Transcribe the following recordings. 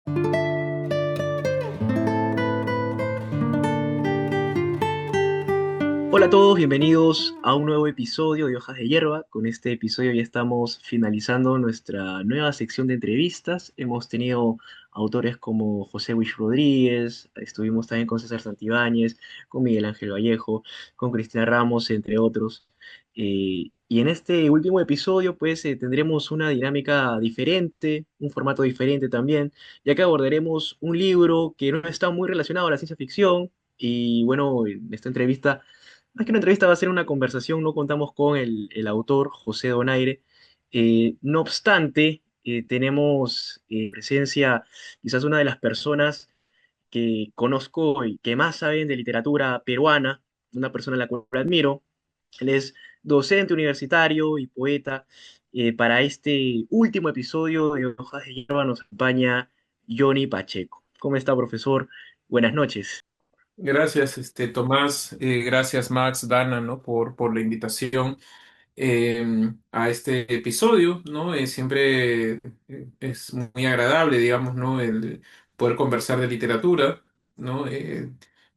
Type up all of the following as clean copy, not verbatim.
Hola a todos, bienvenidos a un nuevo episodio de Hojas de Hierba. Con este episodio ya estamos finalizando nuestra nueva sección de entrevistas. Hemos tenido autores como José Luis Rodríguez, estuvimos también con César Santibáñez, con Miguel Ángel Vallejo, con Cristina Ramos, entre otros. Y en este último episodio, pues tendremos una dinámica diferente, un formato diferente también, ya que abordaremos un libro que no está muy relacionado a la ciencia ficción. Y bueno, en esta entrevista más que una entrevista va a ser una conversación, no contamos con el autor José Donaire. No obstante, tenemos presencia quizás una de las personas que conozco y que más saben de literatura peruana, una persona a la cual admiro. Él es docente universitario y poeta. Para este último episodio de Hojas de Hierba nos acompaña Johnny Pacheco. ¿Cómo está, profesor? Buenas noches. Gracias, Tomás, gracias Max, Dana, ¿no? por la invitación a este episodio, ¿no? Siempre es muy agradable, digamos, ¿no? El poder conversar de literatura, ¿no?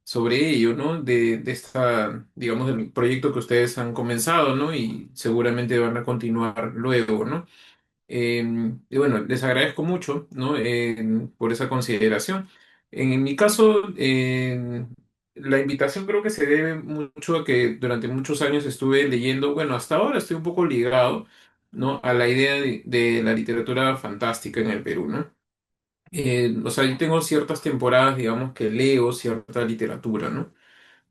Sobre ello, ¿no? De esta, digamos, del proyecto que ustedes han comenzado, ¿no? Y seguramente van a continuar luego, ¿no? Y bueno, les agradezco mucho, ¿no? Por esa consideración. En mi caso, la invitación creo que se debe mucho a que durante muchos años estuve leyendo, bueno, hasta ahora estoy un poco ligado, ¿no? A la idea de la literatura fantástica en el Perú, ¿no? O sea, yo tengo ciertas temporadas, digamos, que leo cierta literatura, ¿no?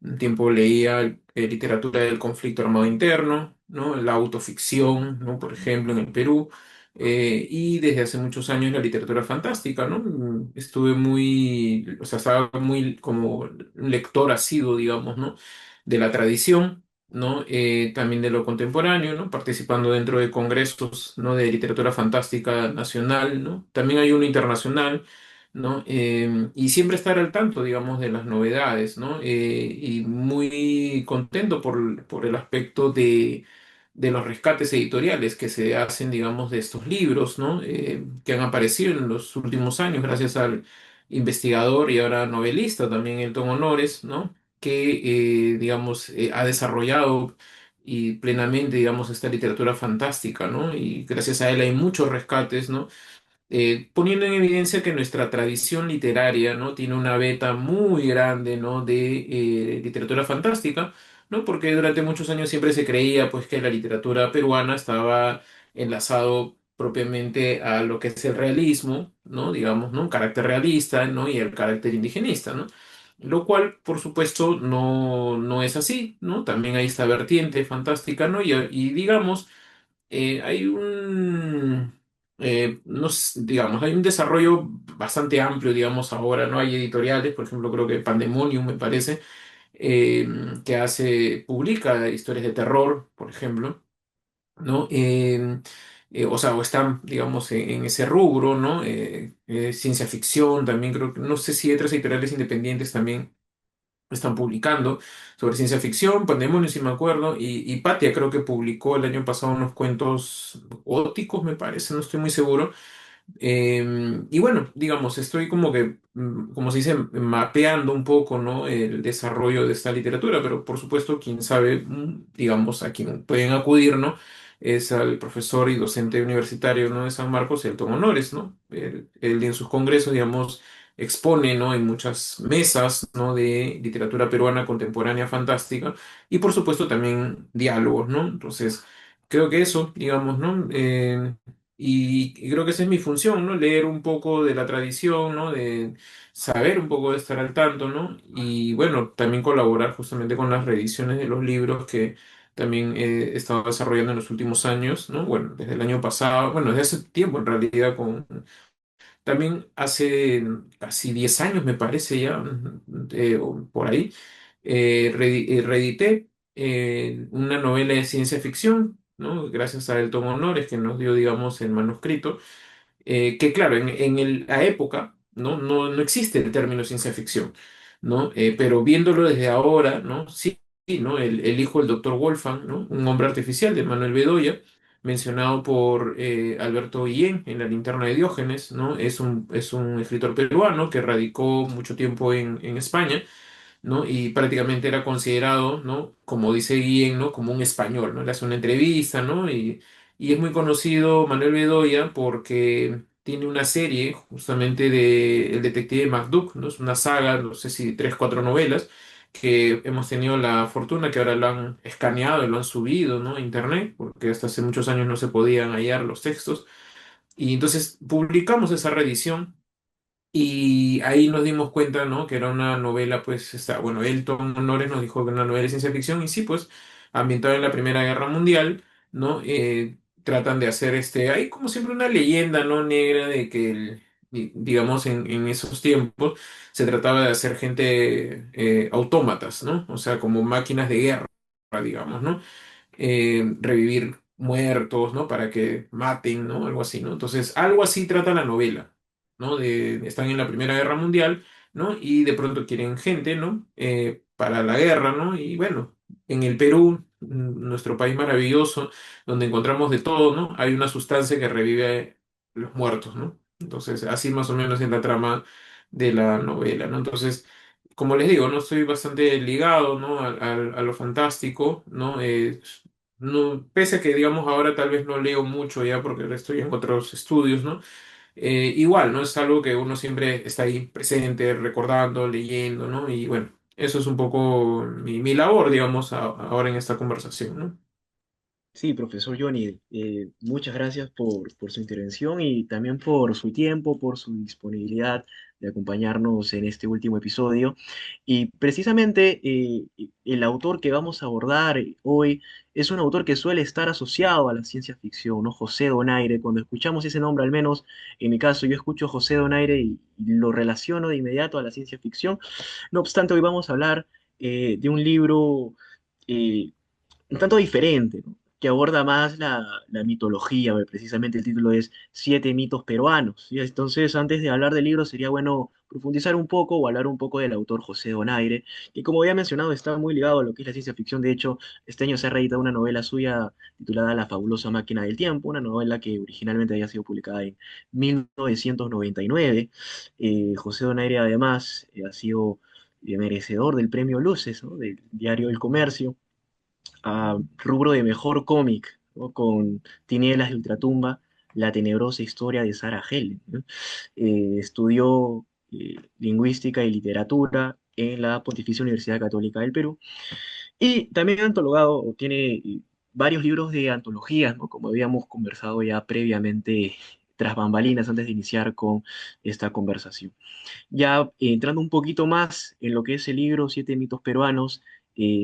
Un tiempo leía literatura del conflicto armado interno, ¿no? La autoficción, ¿no? Por ejemplo, en el Perú. Y desde hace muchos años la literatura fantástica, ¿no? Estuve muy, o sea, estaba muy como un lector asiduo, digamos, ¿no? De la tradición, ¿no? También de lo contemporáneo, ¿no? Participando dentro de congresos, ¿no? De literatura fantástica nacional, ¿no? También hay uno internacional, ¿no? Y siempre estar al tanto, digamos, de las novedades, ¿no? Y muy contento por el aspecto de los rescates editoriales que se hacen, digamos, de estos libros, ¿no? Que han aparecido en los últimos años gracias al investigador y ahora novelista también, Elton Honores, ¿no? Que, digamos, ha desarrollado y plenamente, digamos, esta literatura fantástica, ¿no? Y gracias a él hay muchos rescates, ¿no? Poniendo en evidencia que nuestra tradición literaria, ¿no? Tiene una beta muy grande, ¿no? de literatura fantástica, ¿no? Porque durante muchos años siempre se creía, pues, que la literatura peruana estaba enlazado propiamente a lo que es el realismo, ¿no? Digamos, ¿no? Un carácter realista, ¿no? Y el carácter indigenista, ¿no? Lo cual, por supuesto, no es así, ¿no? También hay esta vertiente fantástica, ¿no? Y digamos, hay un, no sé, digamos, hay un desarrollo bastante amplio, digamos, ahora, ¿no? Hay editoriales, por ejemplo, creo que Pandemonium, me parece, eh, que publica historias de terror, por ejemplo, ¿no? O sea, o están, digamos, en ese rubro, ¿no? Ciencia ficción, también creo que, no sé si otras editoriales independientes también están publicando sobre ciencia ficción, Pandemonio, si me acuerdo, y Patia creo que publicó el año pasado unos cuentos góticos, me parece, no estoy muy seguro. Y bueno, digamos, estoy como que, como se dice, mapeando un poco, ¿no? El desarrollo de esta literatura, pero por supuesto, quien sabe, digamos, a quien pueden acudir, ¿no? Es al profesor y docente universitario, ¿no? De San Marcos, Elton Honores, ¿no? Él en sus congresos, digamos, expone, ¿no? En muchas mesas, ¿no? De literatura peruana contemporánea fantástica y por supuesto también diálogos, ¿no? Entonces, creo que eso, digamos, ¿no? Y creo que esa es mi función, ¿no? Leer un poco de la tradición, ¿no? De saber un poco de estar al tanto, ¿no? Y bueno, también colaborar justamente con las reediciones de los libros que también he estado desarrollando en los últimos años, ¿no? Bueno, desde el año pasado, bueno, desde hace tiempo en realidad, también hace casi 10 años me parece ya, o por ahí, reedité una novela de ciencia ficción, ¿no? Gracias a Elton Honores que nos dio, digamos, el manuscrito que claro, la época, ¿no? No existe el término ciencia ficción, ¿no? Pero viéndolo desde ahora, ¿no? Sí, sí, ¿no? El hijo del doctor Wolfgang, ¿no? Un hombre artificial de Manuel Bedoya, mencionado por Alberto Guillén en La linterna de Diógenes, ¿no? Es un escritor peruano que radicó mucho tiempo en España, ¿no? Y prácticamente era considerado, ¿no? Como dice Guillén, ¿no? Como un español, ¿no? Le hace una entrevista, ¿no? Y es muy conocido Manuel Bedoya porque tiene una serie justamente de El Detective McDuck, ¿no? Es una saga, no sé si tres, cuatro novelas, que hemos tenido la fortuna que ahora lo han escaneado y lo han subido, ¿no? A internet, porque hasta hace muchos años no se podían hallar los textos. Y entonces publicamos esa reedición y ahí nos dimos cuenta, ¿no? Que era una novela, pues, está, bueno, Elton Honores nos dijo que era una novela de ciencia ficción, y sí, pues, ambientada en la Primera Guerra Mundial, ¿no? Tratan de hacer hay como siempre una leyenda, ¿no? Negra de que, digamos, en esos tiempos se trataba de hacer gente autómatas, ¿no? O sea, como máquinas de guerra, digamos, ¿no? Revivir muertos, ¿no? Para que maten, ¿no? Algo así, ¿no? Entonces, algo así trata la novela, ¿no? Están en la Primera Guerra Mundial, ¿no? Y de pronto quieren gente, ¿no? Para la guerra, ¿no? Y bueno, en el Perú, nuestro país maravilloso, donde encontramos de todo, ¿no? Hay una sustancia que revive los muertos, ¿no? Entonces, así más o menos es la trama de la novela, ¿no? Entonces, como les digo, no estoy bastante ligado, ¿no? A lo fantástico, ¿no? No, pese a que, digamos, ahora tal vez no leo mucho ya porque ahora estoy en otros estudios, ¿no? Igual, ¿no? Es algo que uno siempre está ahí presente, recordando, leyendo, ¿no? Y bueno, eso es un poco mi labor, digamos, ahora en esta conversación, ¿no? Sí, profesor Johnny, muchas gracias por su intervención y también por su tiempo, por su disponibilidad de acompañarnos en este último episodio. Y precisamente el autor que vamos a abordar hoy es un autor que suele estar asociado a la ciencia ficción, ¿no? José Donaire. Cuando escuchamos ese nombre, al menos en mi caso, yo escucho José Donaire y lo relaciono de inmediato a la ciencia ficción. No obstante, hoy vamos a hablar de un libro eh, un tanto diferente, ¿no? Que aborda más la mitología, precisamente el título es Siete mitos peruanos, ¿sí? Entonces, antes de hablar del libro, sería bueno profundizar un poco o hablar un poco del autor José Donaire, que como había mencionado está muy ligado a lo que es la ciencia ficción. De hecho, este año se ha reeditado una novela suya titulada La fabulosa máquina del tiempo, una novela que originalmente había sido publicada en 1999. José Donaire además ha sido merecedor del premio Luces, ¿no? Del diario El Comercio a rubro de mejor cómic, ¿no? Con Tinieblas de Ultratumba, La tenebrosa historia de Sarah Helen, ¿no? Estudió lingüística y literatura en la Pontificia Universidad Católica del Perú y también ha antologado, o tiene varios libros de antologías, ¿no? Como habíamos conversado ya previamente tras bambalinas antes de iniciar con esta conversación. Ya entrando un poquito más en lo que es el libro Siete mitos peruanos,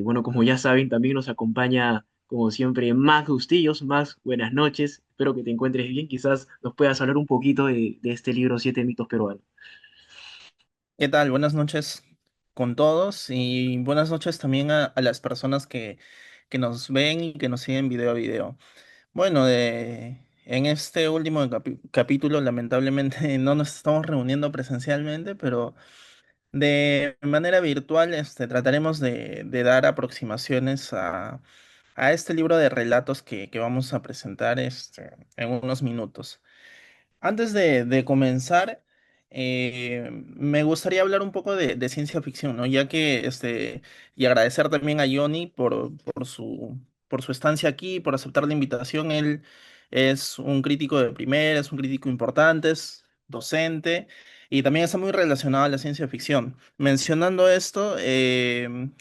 bueno, como ya saben, también nos acompaña, como siempre, Max Bustillos. Max, buenas noches, espero que te encuentres bien, quizás nos puedas hablar un poquito de este libro Siete mitos peruanos. ¿Qué tal? Buenas noches con todos y buenas noches también a las personas que nos ven y que nos siguen video a video. Bueno, en este último capítulo lamentablemente no nos estamos reuniendo presencialmente, pero de manera virtual trataremos de dar aproximaciones a este libro de relatos que vamos a presentar en unos minutos. Antes de comenzar, me gustaría hablar un poco de ciencia ficción, ¿no? Ya que, y agradecer también a Johnny por su estancia aquí, por aceptar la invitación. Él es un crítico de primera, es un crítico importante, es docente y también está muy relacionado a la ciencia ficción. Mencionando esto,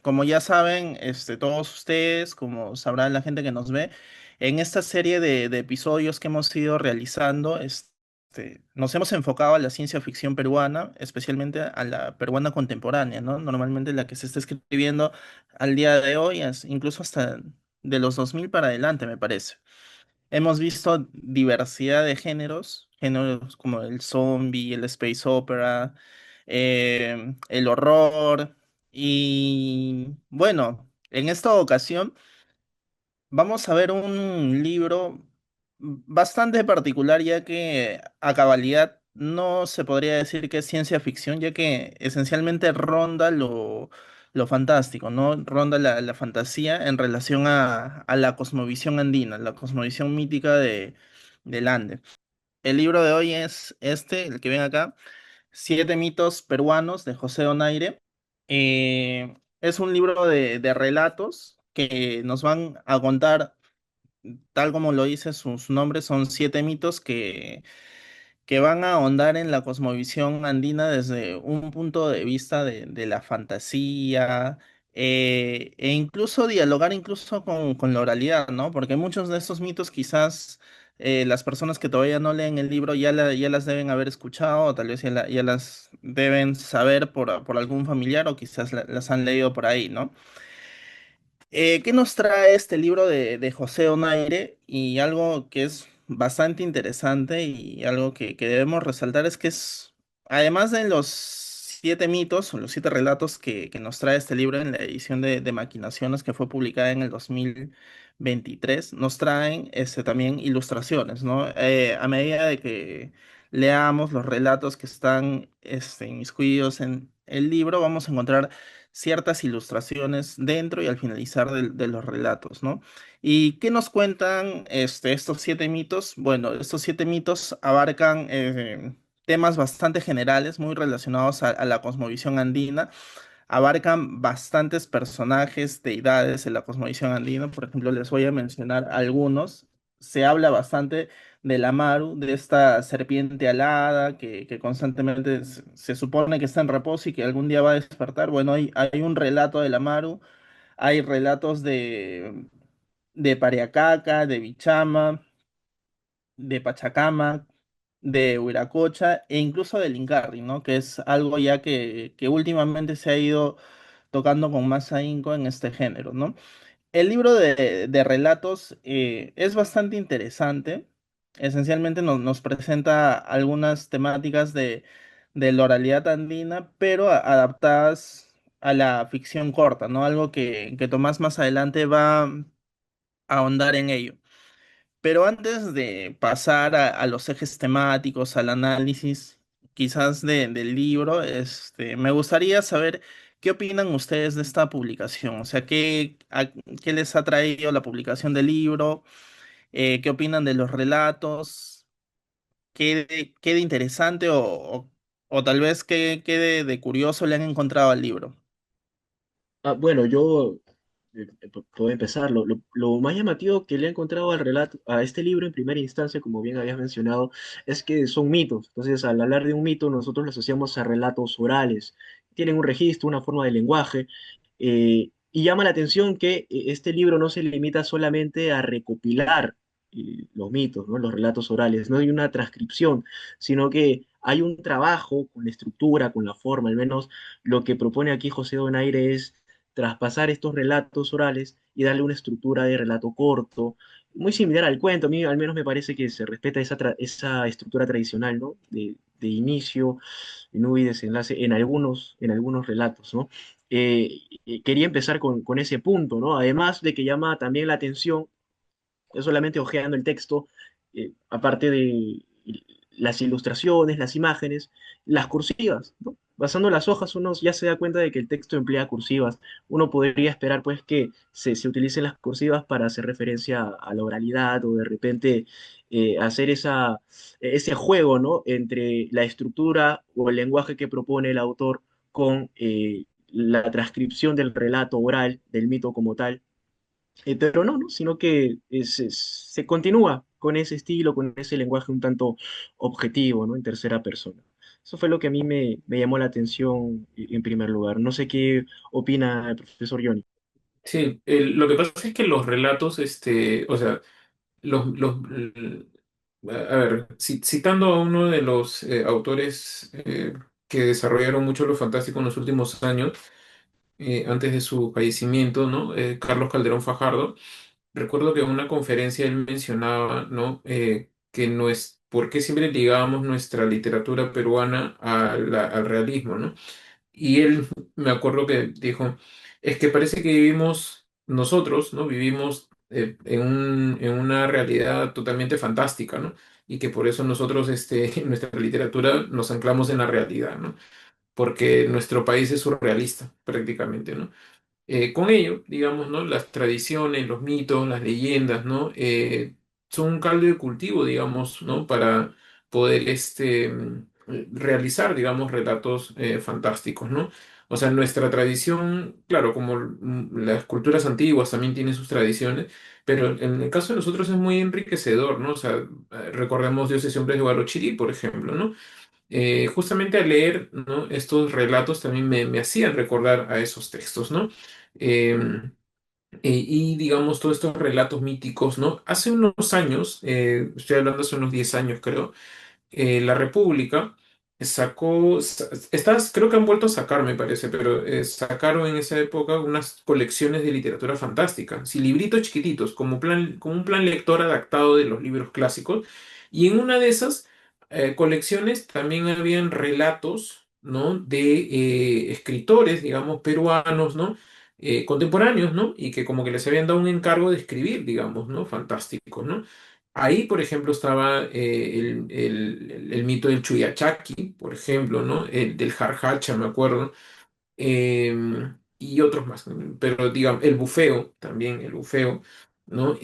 como ya saben, todos ustedes, como sabrá la gente que nos ve, en esta serie de episodios que hemos ido realizando, nos hemos enfocado a la ciencia ficción peruana, especialmente a la peruana contemporánea, ¿no? Normalmente la que se está escribiendo al día de hoy, incluso hasta de los 2000 para adelante, me parece. Hemos visto diversidad de géneros, géneros como el zombie, el space opera, el horror, y bueno, en esta ocasión vamos a ver un libro bastante particular, ya que a cabalidad no se podría decir que es ciencia ficción, ya que esencialmente ronda lo fantástico, ¿no? Ronda la fantasía en relación a la cosmovisión andina, la cosmovisión mítica del Ande. El libro de hoy es este, el que ven acá, Siete mitos peruanos de José Donaire. Es un libro de relatos que nos van a contar, tal como lo dice sus nombres, son siete mitos que van a ahondar en la cosmovisión andina desde un punto de vista de la fantasía, e incluso dialogar incluso con la oralidad, ¿no? Porque muchos de estos mitos quizás las personas que todavía no leen el libro ya las deben haber escuchado, o tal vez ya las deben saber por algún familiar, o quizás las han leído por ahí, ¿no? ¿Qué nos trae este libro de José Onaire? Y algo que es bastante interesante y algo que debemos resaltar es que es, además de los siete mitos o los siete relatos que nos trae este libro en la edición de Maquinaciones que fue publicada en el 2023, nos traen también ilustraciones, ¿no? A medida de que leamos los relatos que están inmiscuidos en el libro, vamos a encontrar ciertas ilustraciones dentro y al finalizar de los relatos, ¿no? ¿Y qué nos cuentan estos siete mitos? Bueno, estos siete mitos abarcan temas bastante generales, muy relacionados a la cosmovisión andina, abarcan bastantes personajes, deidades en la cosmovisión andina. Por ejemplo, les voy a mencionar algunos. Se habla bastante de la Maru, de esta serpiente alada que constantemente se supone que está en reposo y que algún día va a despertar. Bueno, hay un relato de la Maru, hay relatos de Pariacaca, de Bichama, de Pachacama, de Huiracocha e incluso del Incarri, ¿no? Que es algo ya que últimamente se ha ido tocando con más ahínco en este género, ¿no? El libro de relatos es bastante interesante. Esencialmente nos presenta algunas temáticas de la oralidad andina, pero adaptadas a la ficción corta, ¿no? Algo que Tomás más adelante va a ahondar en ello. Pero antes de pasar a los ejes temáticos, al análisis, quizás del libro, me gustaría saber qué opinan ustedes de esta publicación. O sea, qué les ha traído la publicación del libro, qué opinan de los relatos, qué de interesante o tal vez qué de curioso le han encontrado al libro. Bueno, yo puedo empezar. Lo más llamativo que le he encontrado al relato, a este libro en primera instancia, como bien habías mencionado, es que son mitos. Entonces, al hablar de un mito, nosotros lo asociamos a relatos orales. Tienen un registro, una forma de lenguaje, y llama la atención que este libro no se limita solamente a recopilar los mitos, ¿no? Los relatos orales. No hay una transcripción, sino que hay un trabajo con la estructura, con la forma. Al menos lo que propone aquí José Donaire es traspasar estos relatos orales y darle una estructura de relato corto, muy similar al cuento. A mí al menos me parece que se respeta esa estructura tradicional, ¿no? De inicio, nudo y desenlace en algunos relatos, ¿no? Quería empezar con ese punto, ¿no? Además de que llama también la atención, no solamente hojeando el texto, aparte de las ilustraciones, las imágenes, las cursivas, ¿no? Basando las hojas, uno ya se da cuenta de que el texto emplea cursivas. Uno podría esperar, pues, que se utilicen las cursivas para hacer referencia a la oralidad o de repente hacer ese juego, ¿no? Entre la estructura o el lenguaje que propone el autor con la transcripción del relato oral, del mito como tal, pero no, ¿no? Sino que se continúa con ese estilo, con ese lenguaje un tanto objetivo, ¿no? En tercera persona. Eso fue lo que a mí me llamó la atención en primer lugar. No sé qué opina el profesor Johnny. Sí, lo que pasa es que los relatos, o sea, a ver, citando a uno de los autores que desarrollaron mucho lo fantástico en los últimos años, antes de su fallecimiento, ¿no? Carlos Calderón Fajardo. Recuerdo que en una conferencia él mencionaba, ¿no? Que no es, ¿por qué siempre ligábamos nuestra literatura peruana al realismo, ¿no? Y él, me acuerdo que dijo, es que parece que vivimos nosotros, ¿no? Vivimos en una realidad totalmente fantástica, ¿no? Y que por eso nosotros, en nuestra literatura nos anclamos en la realidad, ¿no? porque nuestro país es surrealista prácticamente, ¿no? Con ello, digamos, ¿no? Las tradiciones, los mitos, las leyendas, ¿no? Son un caldo de cultivo, digamos, ¿no? Para poder realizar, digamos, relatos fantásticos, ¿no? O sea, nuestra tradición, claro, como las culturas antiguas también tienen sus tradiciones, pero en el caso de nosotros es muy enriquecedor, ¿no? O sea, recordemos Dioses y Hombres de Guarochirí, por ejemplo, ¿no? Justamente al leer, ¿no? Estos relatos también me hacían recordar a esos textos, ¿no? Eh, y digamos, todos estos relatos míticos, ¿no? Hace unos años, estoy hablando hace unos 10 años creo, la República sacó, estas creo que han vuelto a sacar, me parece, pero sacaron en esa época unas colecciones de literatura fantástica, sí, libritos chiquititos, como un plan lector adaptado de los libros clásicos, y en una de esas colecciones también habían relatos, ¿no? De escritores, digamos, peruanos, ¿no? Contemporáneos, ¿no? Y que como que les habían dado un encargo de escribir, digamos, ¿no? Fantásticos, ¿no? Ahí, por ejemplo, estaba el mito del Chuyachaki, por ejemplo, ¿no? El del Jarjacha, me acuerdo, y otros más, pero digamos, el bufeo también, el bufeo, ¿no?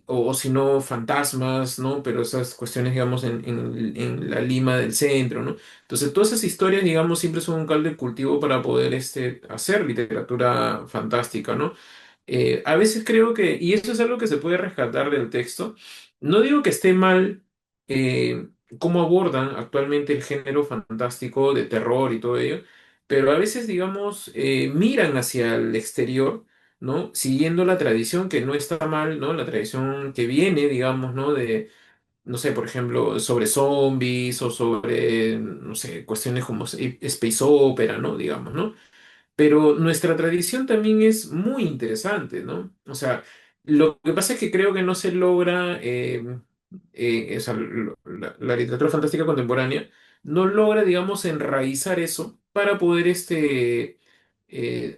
O si no, fantasmas, ¿no? Pero esas cuestiones, digamos, en la Lima del centro, ¿no? Entonces, todas esas historias, digamos, siempre son un caldo de cultivo para poder hacer literatura fantástica, ¿no? A veces creo que, y eso es algo que se puede rescatar del texto, no digo que esté mal cómo abordan actualmente el género fantástico de terror y todo ello, pero a veces, digamos, miran hacia el exterior, ¿no? Siguiendo la tradición, que no está mal, ¿no? La tradición que viene, digamos, ¿no? De, no sé, por ejemplo, sobre zombies o sobre, no sé, cuestiones como space opera, ¿no? Digamos, ¿no? Pero nuestra tradición también es muy interesante, ¿no? O sea, lo que pasa es que creo que no se logra, o sea, la literatura fantástica contemporánea no logra, digamos, enraizar eso para poder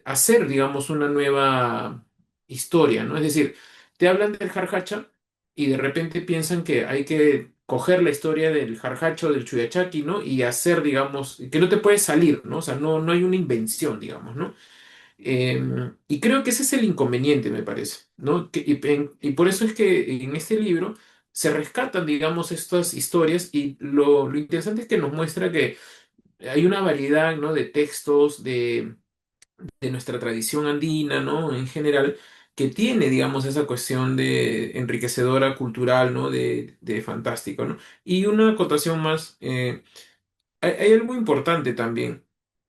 hacer, digamos, una nueva historia, ¿no? Es decir, te hablan del Jarjacha y de repente piensan que hay que coger la historia del Jarjacho, del Chuyachaki, ¿no? Y hacer, digamos, que no te puede salir, ¿no? O sea, no hay una invención, digamos, ¿no? Y creo que ese es el inconveniente, me parece, ¿no? Y por eso es que en este libro se rescatan, digamos, estas historias y lo interesante es que nos muestra que hay una variedad, ¿no? De textos de nuestra tradición andina, ¿no? En general, que tiene, digamos, esa cuestión de enriquecedora cultural, ¿no? De fantástico, ¿no? Y una acotación más. Hay algo importante también.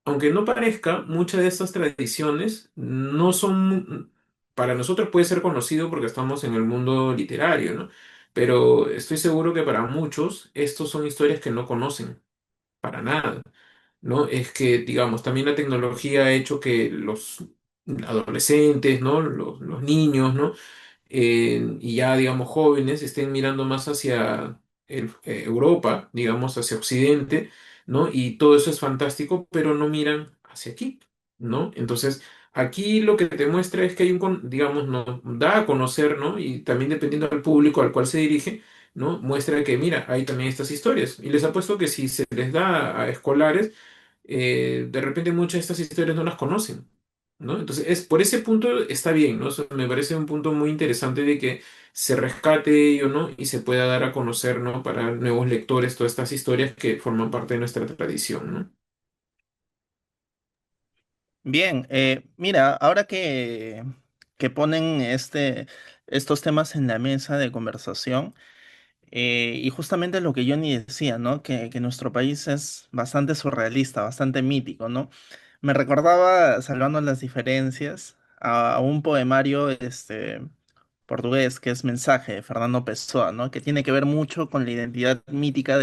Aunque no parezca, muchas de estas tradiciones no son, para nosotros puede ser conocido porque estamos en el mundo literario, ¿no? Pero estoy seguro que para muchos estos son historias que no conocen para nada, ¿no? Es que, digamos, también la tecnología ha hecho que los adolescentes, ¿no? Los niños, ¿no? Y ya, digamos, jóvenes estén mirando más hacia Europa, digamos, hacia Occidente, ¿no? Y todo eso es fantástico, pero no miran hacia aquí, ¿no? Entonces, aquí lo que te muestra es que hay digamos, nos da a conocer, ¿no? Y también dependiendo del público al cual se dirige, ¿no? Muestra que, mira, hay también estas historias. Y les apuesto que si se les da a escolares, de repente muchas de estas historias no las conocen, ¿no? Entonces, por ese punto está bien, ¿no? O sea, me parece un punto muy interesante de que se rescate ello, ¿no? Y se pueda dar a conocer, ¿no? Para nuevos lectores todas estas historias que forman parte de nuestra tradición, ¿no? Bien, mira, ahora que ponen estos temas en la mesa de conversación, y justamente lo que Johnny decía, ¿no? Que nuestro país es bastante surrealista, bastante mítico, ¿no? Me recordaba, salvando las diferencias, a un poemario portugués que es Mensaje de Fernando Pessoa, ¿no? Que tiene que ver mucho con la identidad mítica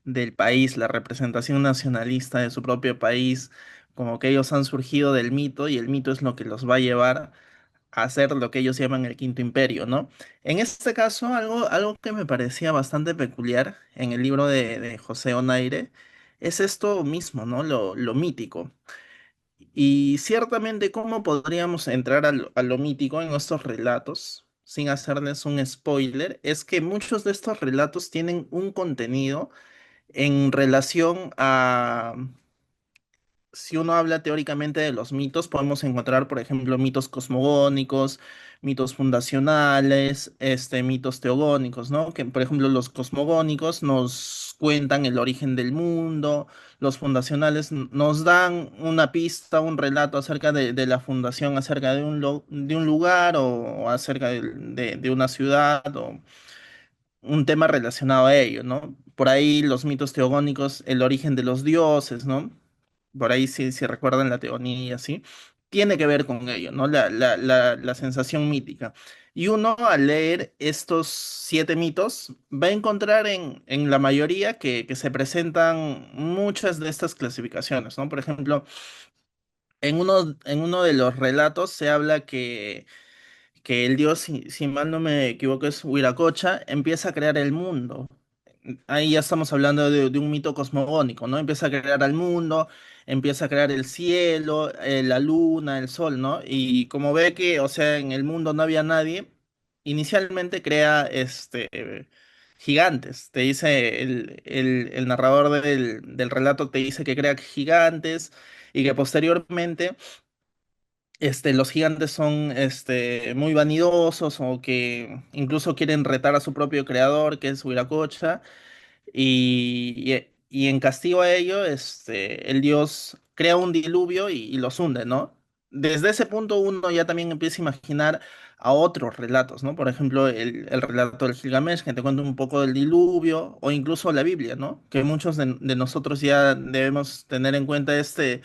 del país, la representación nacionalista de su propio país, como que ellos han surgido del mito y el mito es lo que los va a llevar a hacer lo que ellos llaman el Quinto Imperio, ¿no? En este caso, algo que me parecía bastante peculiar en el libro de José Onaire es esto mismo, ¿no? Lo mítico. Y ciertamente, ¿cómo podríamos entrar a lo mítico en estos relatos sin hacerles un spoiler? Es que muchos de estos relatos tienen un contenido en relación si uno habla teóricamente de los mitos, podemos encontrar, por ejemplo, mitos cosmogónicos, mitos fundacionales, mitos teogónicos, ¿no? Que, por ejemplo, los cosmogónicos nos cuentan el origen del mundo, los fundacionales nos dan una pista, un relato acerca de la fundación, acerca de de un lugar o acerca de una ciudad o un tema relacionado a ello, ¿no? Por ahí los mitos teogónicos, el origen de los dioses, ¿no? Por ahí si recuerdan la teogonía, ¿sí? Tiene que ver con ello, ¿no? La sensación mítica. Y uno al leer estos 7 mitos va a encontrar en la mayoría que se presentan muchas de estas clasificaciones, ¿no? Por ejemplo, en uno de los relatos se habla que el dios, si mal no me equivoco, es Huiracocha, empieza a crear el mundo. Ahí ya estamos hablando de un mito cosmogónico, ¿no? Empieza a crear al mundo, empieza a crear el cielo, la luna, el sol, ¿no? Y como ve que, o sea, en el mundo no había nadie, inicialmente crea gigantes. Te dice el narrador del relato te dice que crea gigantes y que posteriormente los gigantes son muy vanidosos o que incluso quieren retar a su propio creador, que es Huiracocha, y en castigo a ello, el dios crea un diluvio y los hunde, ¿no? Desde ese punto uno ya también empieza a imaginar a otros relatos, ¿no? Por ejemplo, el relato del Gilgamesh, que te cuenta un poco del diluvio, o incluso la Biblia, ¿no? Que muchos de nosotros ya debemos tener en cuenta este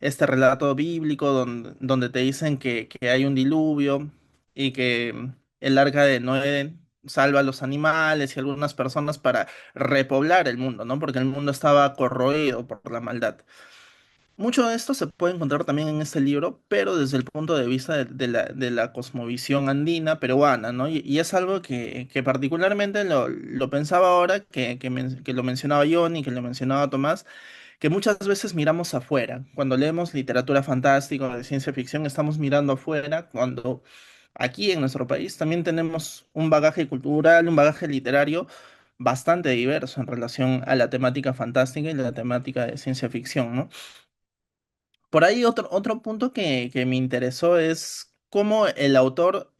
relato bíblico donde te dicen que hay un diluvio y que el arca de Noé salva a los animales y algunas personas para repoblar el mundo, ¿no? Porque el mundo estaba corroído por la maldad. Mucho de esto se puede encontrar también en este libro, pero desde el punto de vista de la cosmovisión andina peruana, ¿no? Y es algo que particularmente lo pensaba ahora, que lo mencionaba Johnny, que lo mencionaba Tomás, que muchas veces miramos afuera. Cuando leemos literatura fantástica o de ciencia ficción, estamos mirando afuera, cuando aquí en nuestro país también tenemos un bagaje cultural, un bagaje literario bastante diverso en relación a la temática fantástica y la temática de ciencia ficción, ¿no? Por ahí otro punto que me interesó es cómo el autor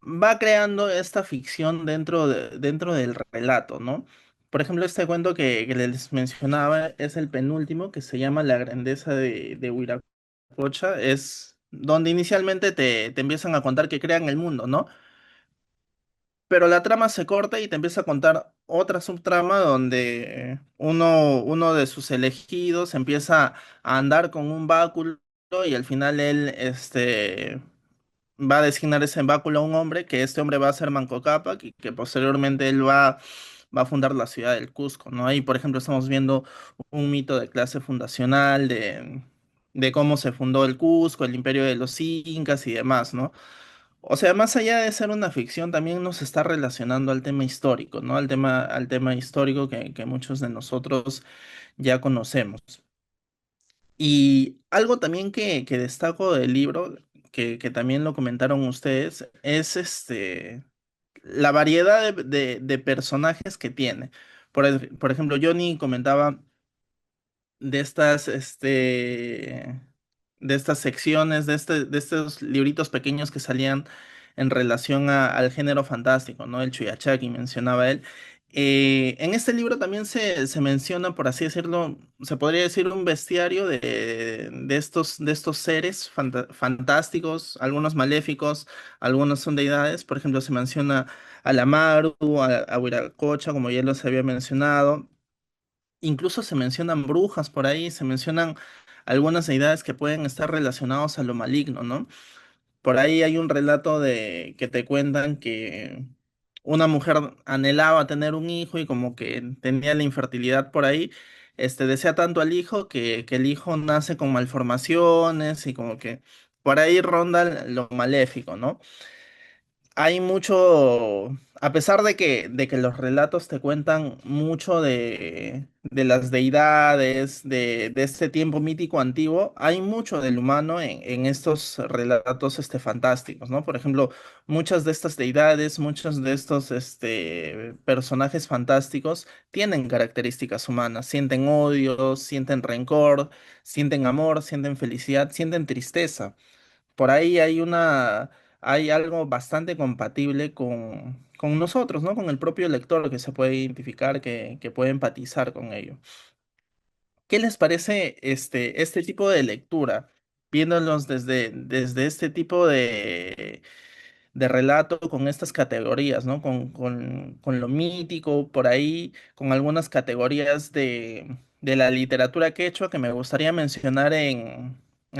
va creando esta ficción dentro del relato, ¿no? Por ejemplo, este cuento que les mencionaba es el penúltimo, que se llama La grandeza de Huiracocha, es donde inicialmente te empiezan a contar que crean el mundo, ¿no? Pero la trama se corta y te empieza a contar otra subtrama donde uno de sus elegidos empieza a andar con un báculo y al final él, va a designar ese báculo a un hombre, que este hombre va a ser Manco Cápac y que posteriormente va a fundar la ciudad del Cusco, ¿no? Ahí, por ejemplo, estamos viendo un mito de clase fundacional de cómo se fundó el Cusco, el imperio de los incas y demás, ¿no? O sea, más allá de ser una ficción, también nos está relacionando al tema histórico, ¿no? Al tema histórico que muchos de nosotros ya conocemos. Y algo también que destaco del libro, que también lo comentaron ustedes, es la variedad de personajes que tiene. Por ejemplo, Johnny comentaba de de estas secciones, de estos libritos pequeños que salían en relación al género fantástico, ¿no? El Chuyachaki mencionaba él. En este libro también se menciona, por así decirlo, se podría decir un bestiario de estos seres fantásticos, algunos maléficos, algunos son deidades. Por ejemplo, se menciona a la Maru, a Huiracocha, como ya los había mencionado. Incluso se mencionan brujas por ahí, se mencionan algunas deidades que pueden estar relacionados a lo maligno, ¿no? Por ahí hay un relato de que te cuentan que una mujer anhelaba tener un hijo y como que tenía la infertilidad por ahí, desea tanto al hijo que el hijo nace con malformaciones y como que por ahí ronda lo maléfico, ¿no? hay mucho, a pesar de que los relatos te cuentan mucho de las deidades, de este tiempo mítico antiguo, hay mucho del humano en estos relatos fantásticos, ¿no? Por ejemplo, muchas de estas deidades, muchos de estos personajes fantásticos tienen características humanas, sienten odio, sienten rencor, sienten amor, sienten felicidad, sienten tristeza. Por ahí hay algo bastante compatible con nosotros, ¿no? Con el propio lector que se puede identificar, que puede empatizar con ello. ¿Qué les parece este tipo de lectura? Viéndolos desde este tipo de relato con estas categorías, ¿no? Con lo mítico, por ahí, con algunas categorías de la literatura quechua que me gustaría mencionar en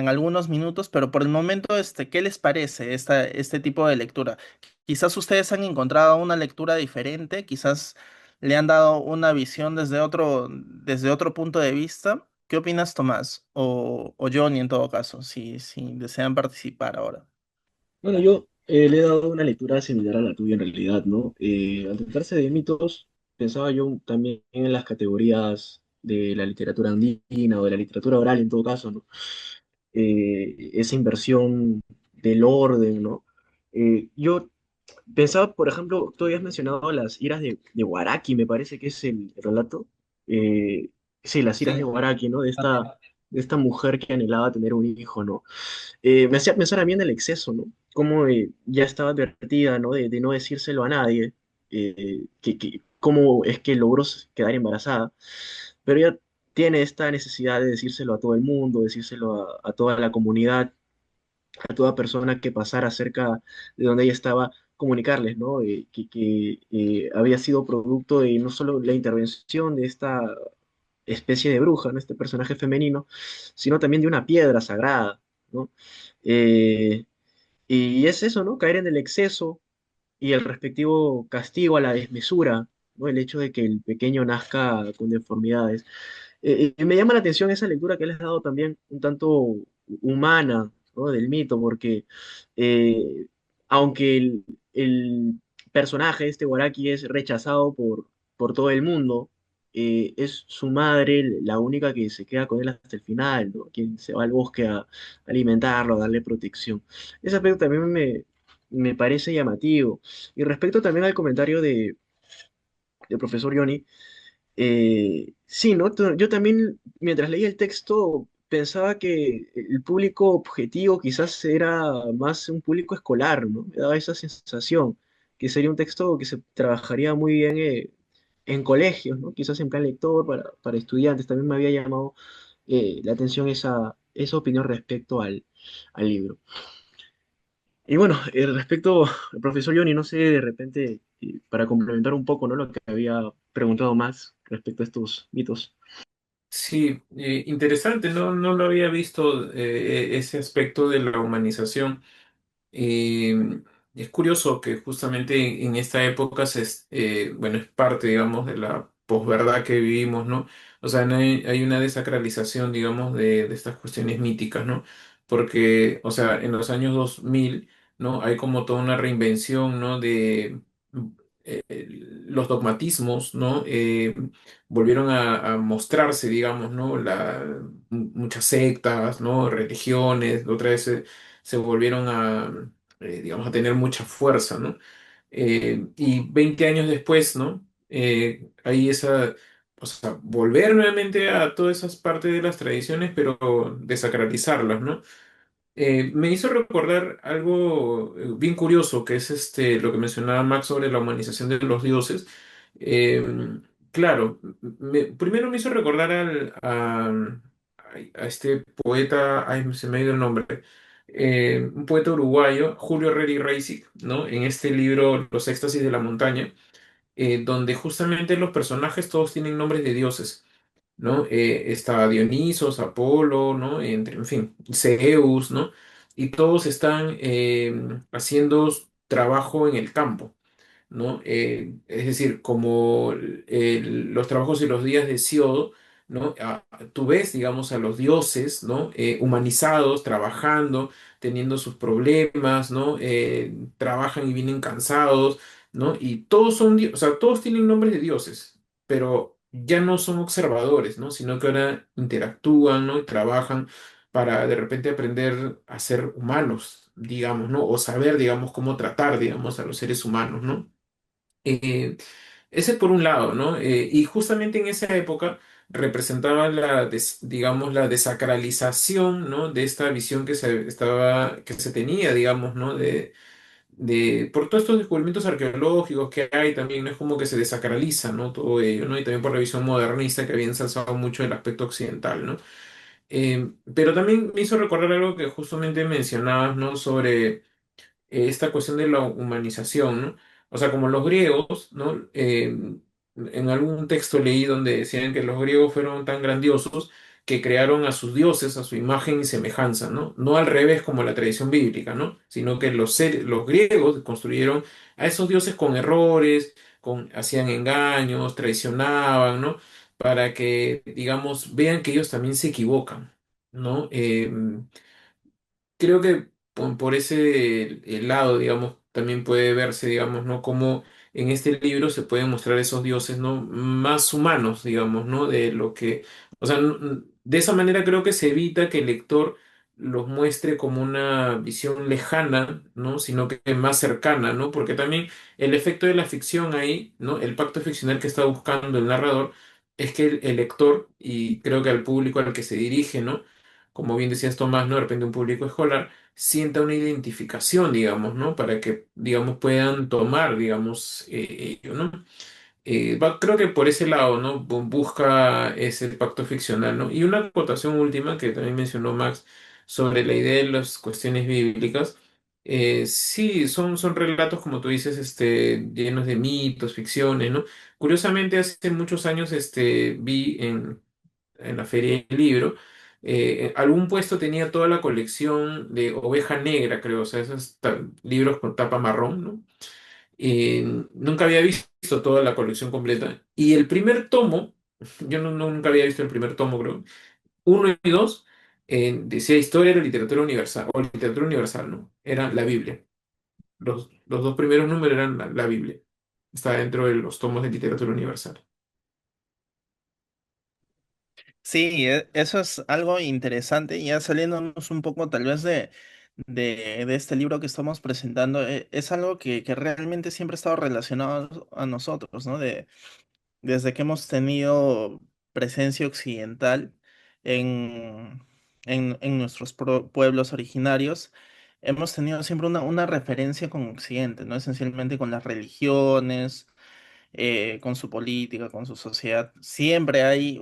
algunos minutos, pero por el momento, ¿qué les parece este tipo de lectura? Quizás ustedes han encontrado una lectura diferente, quizás le han dado una visión desde otro punto de vista. ¿Qué opinas, Tomás? O Johnny en todo caso, si desean participar ahora. Bueno, yo le he dado una lectura similar a la tuya en realidad, ¿no? Al tratarse de mitos, pensaba yo también en las categorías de la literatura andina o de la literatura oral en todo caso, ¿no? Esa inversión del orden, ¿no? Yo pensaba, por ejemplo, tú habías mencionado las iras de Waraki, me parece que es el relato. Sí, las iras de Sí. Waraki, ¿no? De esta mujer que anhelaba tener un hijo, ¿no? Me hacía pensar también en el exceso, ¿no? Cómo ya estaba advertida, ¿no? De no decírselo a nadie, cómo es que logró quedar embarazada, pero ella tiene esta necesidad de decírselo a todo el mundo, decírselo a toda la comunidad, a toda persona que pasara cerca de donde ella estaba, comunicarles, ¿no? Que había sido producto de no solo la intervención de esta especie de bruja, ¿no? Este personaje femenino, sino también de una piedra sagrada, ¿no? Eh, y es eso, ¿no? Caer en el exceso y el respectivo castigo a la desmesura, ¿no? El hecho de que el pequeño nazca con deformidades. Me llama la atención esa lectura que les he dado también un tanto humana, ¿no? Del mito, porque eh, aunque el personaje, este Waraki, es rechazado por todo el mundo, es su madre la única que se queda con él hasta el final, ¿no? Quien se va al bosque a alimentarlo, a darle protección. Ese aspecto también me parece llamativo. Y respecto también al comentario del profesor Johnny, sí, ¿no? Yo también, mientras leía el texto, pensaba que el público objetivo quizás era más un público escolar, ¿no? Me daba esa sensación, que sería un texto que se trabajaría muy bien en colegios, ¿no? Quizás en plan lector para estudiantes. También me había llamado la atención esa opinión respecto al libro. Y bueno, respecto al profesor Johnny, no sé, de repente, para complementar un poco, ¿no? Lo que había preguntado más respecto a estos mitos. Sí, interesante, no lo había visto ese aspecto de la humanización. Eh, es curioso que justamente en esta época bueno, es parte, digamos, de la posverdad que vivimos, ¿no? O sea, no hay una desacralización, digamos, de estas cuestiones míticas, ¿no? Porque, o sea, en los años 2000, ¿no? Hay como toda una reinvención, ¿no? De los dogmatismos, ¿no? Volvieron a mostrarse, digamos, ¿no? Muchas sectas, ¿no? Religiones, otra vez se volvieron digamos, a tener mucha fuerza, ¿no? Y 20 años después, ¿no? Hay o sea, volver nuevamente a todas esas partes de las tradiciones, pero desacralizarlas, ¿no? Me hizo recordar algo bien curioso, que es lo que mencionaba Max sobre la humanización de los dioses. Eh, claro, primero me hizo recordar a este poeta, ay, se me ha ido el nombre, un poeta uruguayo, Julio Reri Reisig, ¿no? En este libro, Los éxtasis de la montaña, donde justamente los personajes todos tienen nombres de dioses. ¿No? Está Dionisos, Apolo, ¿no? En fin, Zeus, ¿no? Y todos están haciendo trabajo en el campo, ¿no? Es decir, como los trabajos y los días de Siodo, ¿no? Tú ves, digamos, a los dioses, ¿no? Humanizados, trabajando, teniendo sus problemas, ¿no? Trabajan y vienen cansados, ¿no? Y todos son, o sea, todos tienen nombres de dioses, pero ya no son observadores, ¿no? Sino que ahora interactúan, ¿no? Y trabajan para de repente aprender a ser humanos, digamos, ¿no? O saber, digamos, cómo tratar, digamos, a los seres humanos, ¿no? Eh, Ese por un lado, ¿no? Y justamente en esa época representaba digamos, la desacralización, ¿no? De esta visión que se tenía, digamos, ¿no? Por todos estos descubrimientos arqueológicos que hay también, ¿no? Es como que se desacraliza, ¿no? Todo ello, ¿no? Y también por la visión modernista que había ensalzado mucho el aspecto occidental, ¿no? Pero también me hizo recordar algo que justamente mencionabas, ¿no? Sobre esta cuestión de la humanización, ¿no? O sea, como los griegos, ¿no? En algún texto leí donde decían que los griegos fueron tan grandiosos que crearon a sus dioses a su imagen y semejanza, ¿no? No al revés como la tradición bíblica, ¿no? Sino que los griegos construyeron a esos dioses con errores, hacían engaños, traicionaban, ¿no? Para que, digamos, vean que ellos también se equivocan, ¿no? Creo que por ese lado, digamos, también puede verse, digamos, ¿no? Cómo en este libro se pueden mostrar esos dioses, ¿no? Más humanos, digamos, ¿no? De lo que, o sea, de esa manera creo que se evita que el lector los muestre como una visión lejana, ¿no? Sino que más cercana, ¿no? Porque también el efecto de la ficción ahí, ¿no? El pacto ficcional que está buscando el narrador es que el lector, y creo que al público al que se dirige, ¿no? Como bien decías Tomás, ¿no? De repente un público escolar sienta una identificación, digamos, ¿no? Para que, digamos, puedan tomar, digamos, ello, ¿no? Creo que por ese lado, ¿no? Busca ese pacto ficcional, ¿no? Y una acotación última que también mencionó Max sobre la idea de las cuestiones bíblicas. Sí, son relatos, como tú dices, llenos de mitos, ficciones, ¿no? Curiosamente, hace muchos años vi en la Feria del Libro, algún puesto tenía toda la colección de Oveja Negra, creo, o sea, esos libros con tapa marrón, ¿no? Nunca había visto toda la colección completa. Y el primer tomo, yo nunca había visto el primer tomo, creo, uno y dos, decía Historia de la Literatura Universal, o Literatura Universal, ¿no? Era la Biblia. Los dos primeros números eran la Biblia. Está dentro de los tomos de Literatura Universal. Sí, eso es algo interesante, ya saliéndonos un poco tal vez de este libro que estamos presentando, es algo que realmente siempre ha estado relacionado a nosotros, ¿no? Desde que hemos tenido presencia occidental en, en nuestros pueblos originarios, hemos tenido siempre una referencia con Occidente, ¿no? Esencialmente con las religiones, con su política, con su sociedad. Siempre hay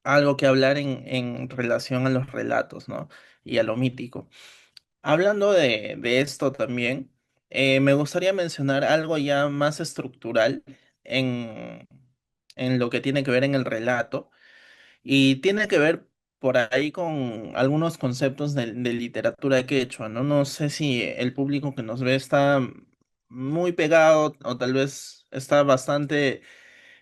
algo que hablar en relación a los relatos, ¿no? Y a lo mítico. Hablando de esto también, me gustaría mencionar algo ya más estructural en, en lo que tiene que ver en el relato y tiene que ver por ahí con algunos conceptos de literatura quechua, ¿no? No sé si el público que nos ve está muy pegado o tal vez está bastante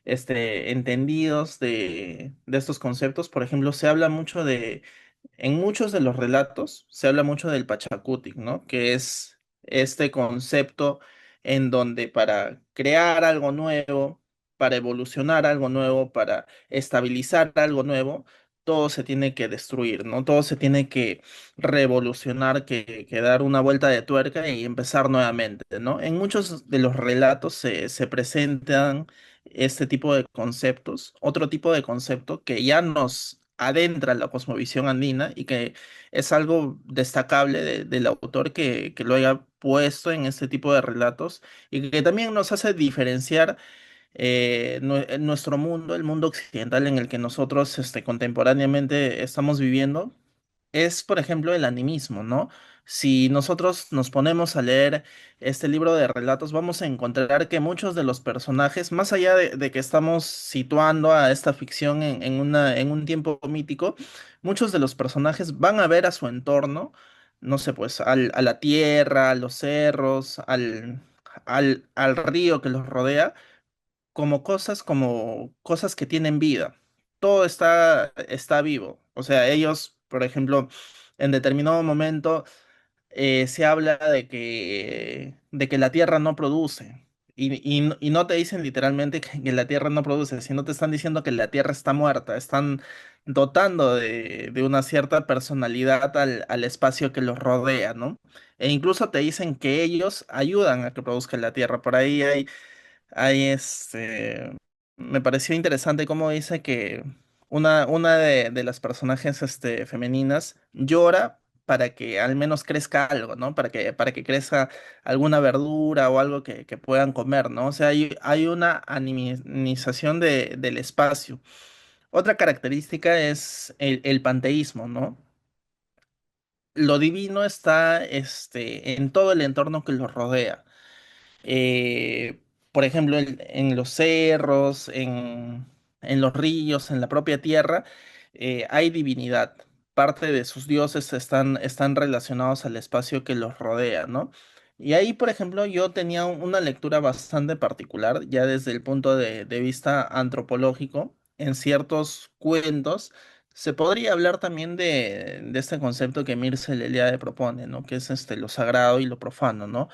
entendidos de estos conceptos. Por ejemplo, se habla mucho en muchos de los relatos, se habla mucho del Pachacutic, ¿no? Que es este concepto en donde para crear algo nuevo, para evolucionar algo nuevo, para estabilizar algo nuevo, todo se tiene que destruir, ¿no? Todo se tiene que revolucionar, que dar una vuelta de tuerca y empezar nuevamente, ¿no? En muchos de los relatos se presentan este tipo de conceptos, otro tipo de concepto que ya nos adentra en la cosmovisión andina y que es algo destacable del autor que lo haya puesto en este tipo de relatos y que también nos hace diferenciar nuestro mundo, el mundo occidental en el que nosotros contemporáneamente estamos viviendo es, por ejemplo, el animismo, ¿no? Si nosotros nos ponemos a leer este libro de relatos, vamos a encontrar que muchos de los personajes, más allá de que estamos situando a esta ficción en un tiempo mítico, muchos de los personajes van a ver a su entorno, no sé, pues a la tierra, a los cerros, al río que los rodea como cosas que tienen vida. Todo está vivo. O sea, ellos, por ejemplo, en determinado momento se habla de que la Tierra no produce. Y no te dicen literalmente que la Tierra no produce, sino te están diciendo que la Tierra está muerta. Están dotando de una cierta personalidad al espacio que los rodea, ¿no? E incluso te dicen que ellos ayudan a que produzca la Tierra. Por ahí me pareció interesante cómo dice que una de las personajes femeninas llora para que al menos crezca algo, ¿no? Para que crezca alguna verdura o algo que puedan comer, ¿no? O sea, hay una animización del espacio. Otra característica es el panteísmo, ¿no? Lo divino está en todo el entorno que los rodea. eh, por ejemplo, en los cerros, en los ríos, en la propia tierra, hay divinidad. Parte de sus dioses están relacionados al espacio que los rodea, ¿no? Y ahí, por ejemplo, yo tenía una lectura bastante particular, ya desde el punto de vista antropológico. En ciertos cuentos se podría hablar también de este concepto que Mircea Eliade propone, ¿no? Que es lo sagrado y lo profano, ¿no?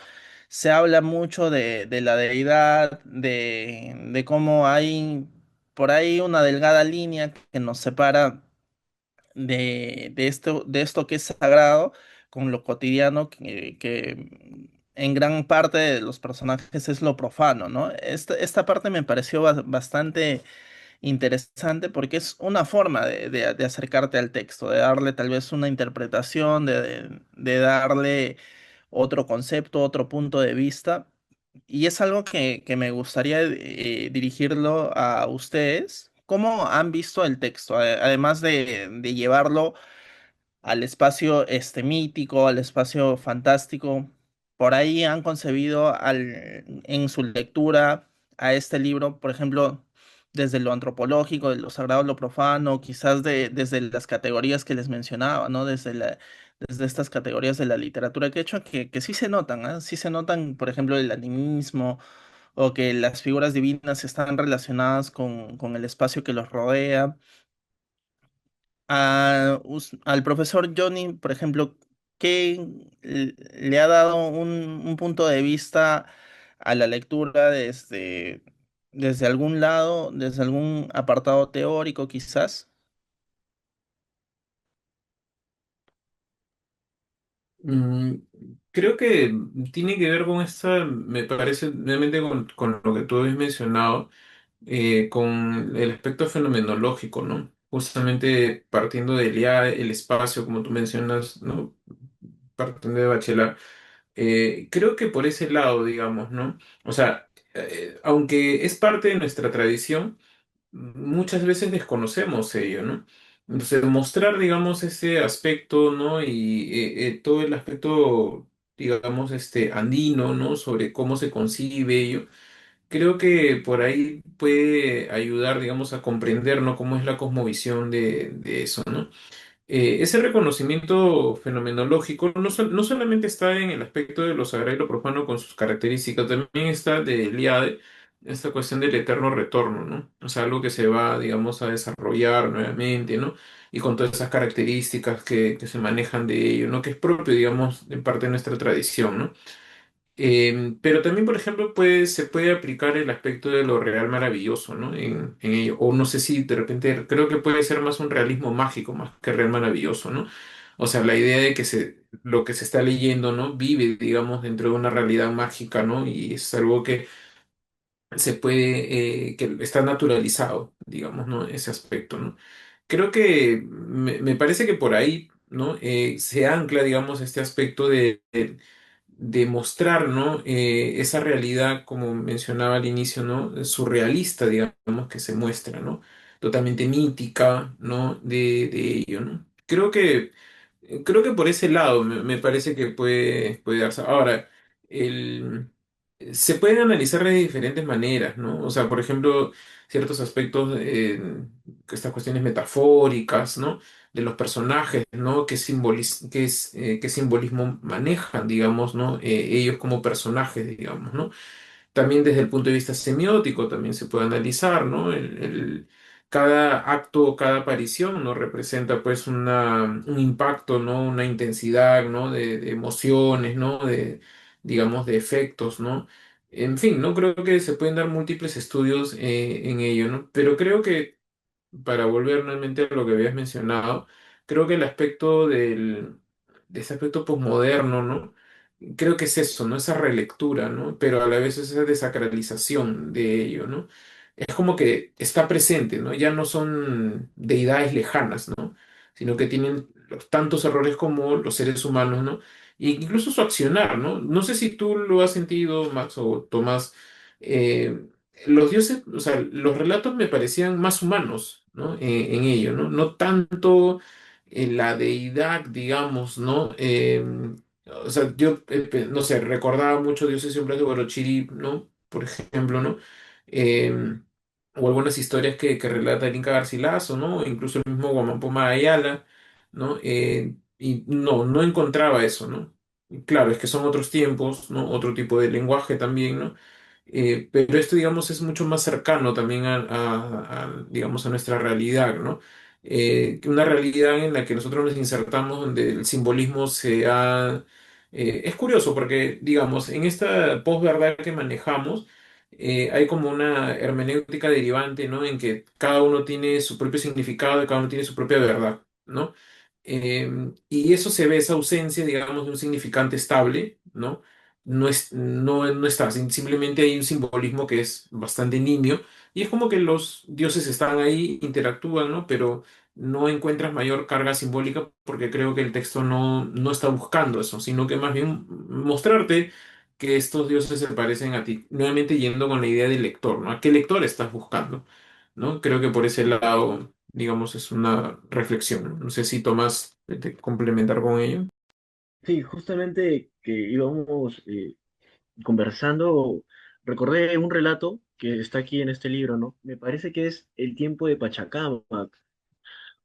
Se habla mucho de la deidad, de cómo hay por ahí una delgada línea que nos separa de esto que es sagrado con lo cotidiano que en gran parte de los personajes es lo profano, ¿no? Esta parte me pareció bastante interesante porque es una forma de acercarte al texto, de darle tal vez una interpretación, de darle otro concepto, otro punto de vista. Y es algo que me gustaría dirigirlo a ustedes. ¿Cómo han visto el texto? Además de llevarlo al espacio mítico, al espacio fantástico. Por ahí han concebido en su lectura a este libro, por ejemplo, desde lo antropológico, de lo sagrado, lo profano, quizás desde las categorías que les mencionaba, ¿no? Desde estas categorías de la literatura que he hecho, que sí se notan, ¿ah? Sí se notan, por ejemplo, el animismo o que las figuras divinas están relacionadas con el espacio que los rodea. Al profesor Johnny, por ejemplo, ¿qué le ha dado un punto de vista a la lectura desde algún lado, desde algún apartado teórico quizás? Mm, Creo que tiene que ver con esta, me parece, obviamente con lo que tú habías mencionado, con el aspecto fenomenológico, ¿no? Justamente partiendo del ya el espacio, como tú mencionas, ¿no? Partiendo de Bachelard, creo que por ese lado, digamos, ¿no? O sea, aunque es parte de nuestra tradición, muchas veces desconocemos ello, ¿no? Entonces, mostrar, digamos, ese aspecto, ¿no? Y todo el aspecto, digamos, andino, ¿no? Sobre cómo se concibe ello. Creo que por ahí puede ayudar, digamos, a comprender, ¿no? Cómo es la cosmovisión de eso, ¿no? Ese reconocimiento fenomenológico no solamente está en el aspecto de lo sagrado y lo profano con sus características, también está de Eliade esta cuestión del eterno retorno, ¿no? O sea, algo que se va, digamos, a desarrollar nuevamente, ¿no? Y con todas esas características que se manejan de ello, ¿no? Que es propio, digamos, en parte de nuestra tradición, ¿no? Pero también, por ejemplo, se puede aplicar el aspecto de lo real maravilloso, ¿no? En ello. O no sé si de repente creo que puede ser más un realismo mágico, más que real maravilloso, ¿no? O sea, la idea de que lo que se está leyendo, ¿no? Vive, digamos, dentro de una realidad mágica, ¿no? Y es algo que que está naturalizado, digamos, ¿no? Ese aspecto, ¿no? Creo que me parece que por ahí, ¿no? Se ancla, digamos, este aspecto de mostrar, ¿no? Esa realidad, como mencionaba al inicio, ¿no? Surrealista, digamos, que se muestra, ¿no? Totalmente mítica, ¿no? De ello, ¿no? Creo que por ese lado me parece que puede darse. Ahora, el, se pueden analizar de diferentes maneras, ¿no? O sea, por ejemplo, ciertos aspectos, estas cuestiones metafóricas, ¿no? De los personajes, ¿no? Qué simbolismo manejan, digamos, ¿no? Ellos como personajes, digamos, ¿no? También desde el punto de vista semiótico también se puede analizar, ¿no? Cada acto, cada aparición, ¿no? Representa pues un impacto, ¿no? Una intensidad, ¿no? De emociones, ¿no? Digamos, de efectos, ¿no? En fin, ¿no? Creo que se pueden dar múltiples estudios en ello, ¿no? Pero creo que para volver nuevamente a lo que habías mencionado, creo que el aspecto de ese aspecto posmoderno, ¿no? Creo que es eso, ¿no? Esa relectura, ¿no? Pero a la vez esa desacralización de ello, ¿no? Es como que está presente, ¿no? Ya no son deidades lejanas, ¿no? Sino que tienen los tantos errores como los seres humanos, ¿no? E incluso su accionar, ¿no? No sé si tú lo has sentido, Max o Tomás, eh, los dioses, o sea, los relatos me parecían más humanos, ¿no? En ello, ¿no? No tanto la deidad, digamos, ¿no? O sea, yo, no sé, recordaba mucho Dioses y Hombres de Orochiri, ¿no? Por ejemplo, ¿no? Eh, o algunas historias que relata el Inca Garcilaso, ¿no? Incluso el mismo Guamampoma Ayala, ¿no? Y no encontraba eso, ¿no? Y claro, es que son otros tiempos, ¿no? Otro tipo de lenguaje también, ¿no? Pero esto, digamos, es mucho más cercano también digamos, a nuestra realidad, ¿no? Que una realidad en la que nosotros nos insertamos, donde el simbolismo es curioso porque, digamos, en esta posverdad que manejamos, hay como una hermenéutica derivante, ¿no? En que cada uno tiene su propio significado y cada uno tiene su propia verdad, ¿no? Y eso se ve, esa ausencia, digamos, de un significante estable, ¿no? No está, simplemente hay un simbolismo que es bastante nimio y es como que los dioses están ahí, interactúan, ¿no? Pero no encuentras mayor carga simbólica porque creo que el texto no está buscando eso, sino que más bien mostrarte que estos dioses se parecen a ti, nuevamente yendo con la idea del lector, ¿no? ¿A qué lector estás buscando? ¿No? Creo que por ese lado, digamos, es una reflexión, ¿no? No sé si Tomás te complementar con ello. Sí, justamente que íbamos conversando, recordé un relato que está aquí en este libro, ¿no? Me parece que es El tiempo de Pachacamac.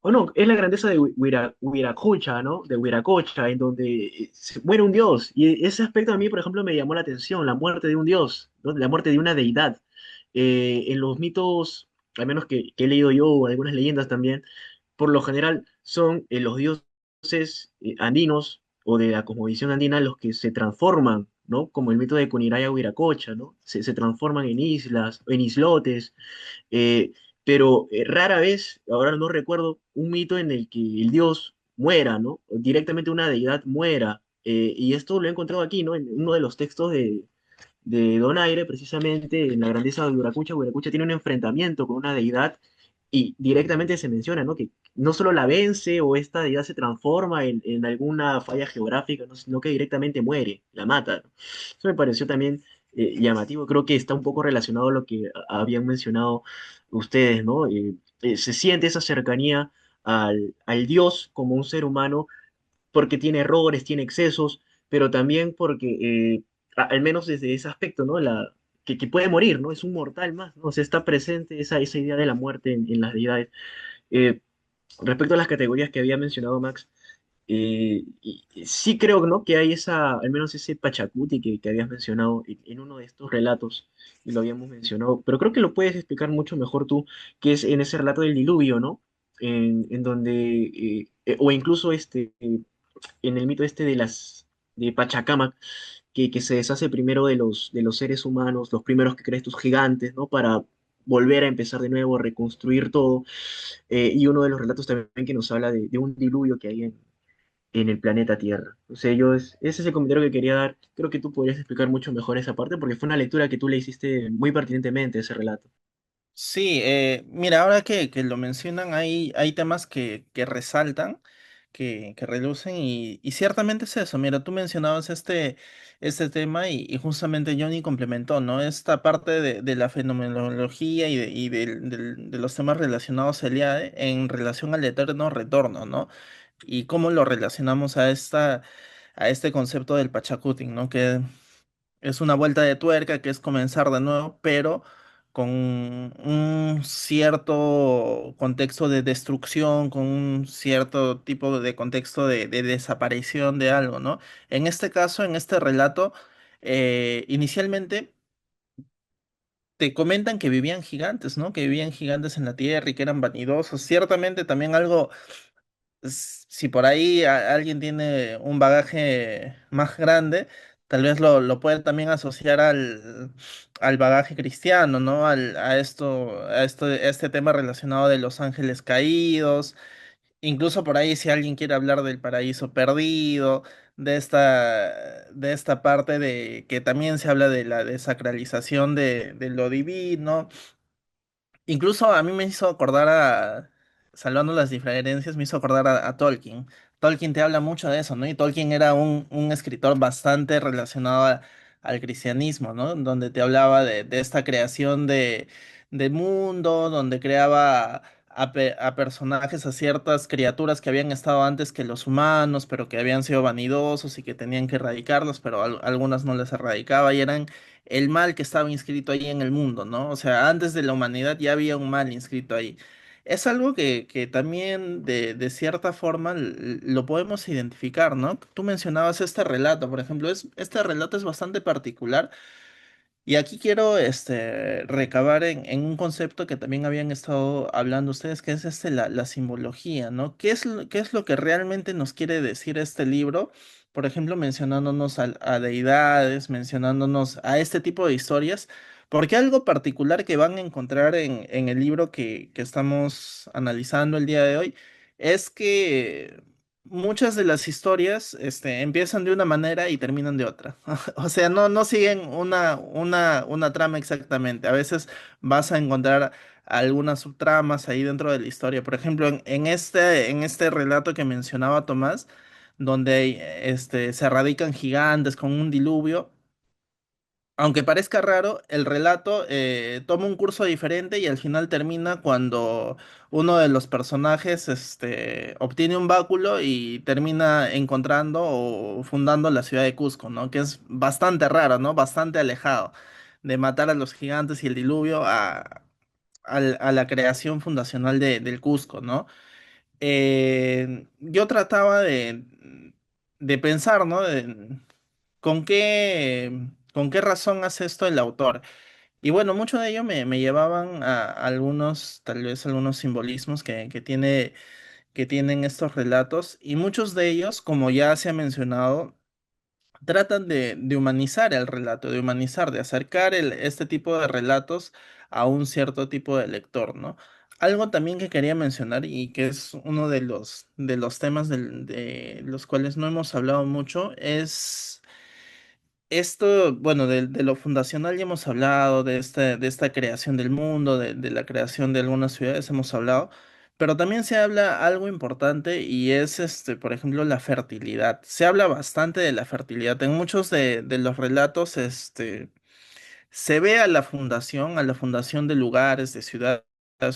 O no, es la grandeza de Huiracocha, ¿no? De Huiracocha, en donde se muere un dios. Y ese aspecto a mí, por ejemplo, me llamó la atención, la muerte de un dios, ¿no? La muerte de una deidad. En los mitos, al menos que he leído yo, o algunas leyendas también, por lo general son los dioses andinos o de la cosmovisión andina los que se transforman, ¿no? Como el mito de Kuniraya Huiracocha, ¿no? Se transforman en islas, en islotes, eh, pero rara vez, ahora no recuerdo, un mito en el que el dios muera, ¿no? O directamente una deidad muera. Y esto lo he encontrado aquí, ¿no? En uno de los textos de Donaire, precisamente en la grandeza de Wiracucha. Wiracucha tiene un enfrentamiento con una deidad y directamente se menciona, ¿no? Que no solo la vence o esta deidad se transforma en alguna falla geográfica, ¿no? Sino que directamente muere, la mata, ¿no? Eso me pareció también llamativo. Creo que está un poco relacionado a lo que habían mencionado ustedes, ¿no? Se siente esa cercanía al Dios como un ser humano porque tiene errores, tiene excesos, pero también porque, al menos desde ese aspecto, ¿no? Que puede morir, ¿no? Es un mortal más, ¿no? O sea, está presente esa idea de la muerte en las deidades. Eh, Respecto a las categorías que había mencionado Max, y sí creo, ¿no? Que hay al menos ese Pachacuti que habías mencionado en uno de estos relatos, y lo habíamos mencionado, pero creo que lo puedes explicar mucho mejor tú, que es en ese relato del diluvio, ¿no? En donde, o incluso en el mito este de Pachacamac, que se deshace primero de los seres humanos, los primeros que crean estos gigantes, ¿no? Para volver a empezar de nuevo, reconstruir todo. Y uno de los relatos también que nos habla de un diluvio que hay en el planeta Tierra. O sea, ese es el comentario que quería dar. Creo que tú podrías explicar mucho mejor esa parte, porque fue una lectura que tú le hiciste muy pertinentemente a ese relato. Sí, mira, ahora que lo mencionan, hay temas que resaltan, que relucen, y ciertamente es eso. Mira, tú mencionabas este tema y justamente Johnny complementó, ¿no? Esta parte de la fenomenología y de los temas relacionados a Eliade en relación al eterno retorno, ¿no? Y cómo lo relacionamos a este concepto del Pachacutic, ¿no? Que es una vuelta de tuerca, que es comenzar de nuevo, pero con un cierto contexto de destrucción, con un cierto tipo de contexto de desaparición de algo, ¿no? En este caso, en este relato, inicialmente te comentan que vivían gigantes, ¿no? Que vivían gigantes en la tierra y que eran vanidosos. Ciertamente también algo, si por ahí alguien tiene un bagaje más grande, tal vez lo puede también asociar al bagaje cristiano, ¿no? A este tema relacionado de los ángeles caídos. Incluso por ahí si alguien quiere hablar del paraíso perdido, de esta parte de que también se habla de la desacralización de lo divino. Incluso a mí me hizo acordar salvando las diferencias, me hizo acordar a Tolkien. Tolkien te habla mucho de eso, ¿no? Y Tolkien era un escritor bastante relacionado al cristianismo, ¿no? Donde te hablaba de esta creación de mundo, donde creaba a personajes, a ciertas criaturas que habían estado antes que los humanos, pero que habían sido vanidosos y que tenían que erradicarlos, pero algunas no les erradicaba y eran el mal que estaba inscrito ahí en el mundo, ¿no? O sea, antes de la humanidad ya había un mal inscrito ahí. Es algo que también de cierta forma lo podemos identificar, ¿no? Tú mencionabas este relato, por ejemplo, este relato es bastante particular y aquí quiero recabar en un concepto que también habían estado hablando ustedes, que es la simbología, ¿no? Qué es lo que realmente nos quiere decir este libro? Por ejemplo, mencionándonos a deidades, mencionándonos a este tipo de historias, porque algo particular que van a encontrar en el libro que estamos analizando el día de hoy es que muchas de las historias empiezan de una manera y terminan de otra. O sea, no siguen una trama exactamente. A veces vas a encontrar algunas subtramas ahí dentro de la historia. Por ejemplo, en este relato que mencionaba Tomás, donde se radican gigantes con un diluvio. Aunque parezca raro, el relato toma un curso diferente y al final termina cuando uno de los personajes obtiene un báculo y termina encontrando o fundando la ciudad de Cusco, ¿no? Que es bastante raro, ¿no? Bastante alejado de matar a los gigantes y el diluvio a la creación fundacional del Cusco, ¿no? Yo trataba de pensar, ¿no? ¿Con qué razón hace esto el autor? Y bueno, mucho de ello me llevaban a algunos, tal vez algunos simbolismos que tienen estos relatos, y muchos de ellos, como ya se ha mencionado, tratan de humanizar el relato, de humanizar, de acercar este tipo de relatos a un cierto tipo de lector, ¿no? Algo también que quería mencionar y que es uno de los temas de los cuales no hemos hablado mucho es esto, bueno, de lo fundacional ya hemos hablado, de esta creación del mundo, de la creación de algunas ciudades hemos hablado, pero también se habla algo importante y es, por ejemplo, la fertilidad. Se habla bastante de la fertilidad. En muchos de los relatos, se ve a la fundación de lugares, de ciudades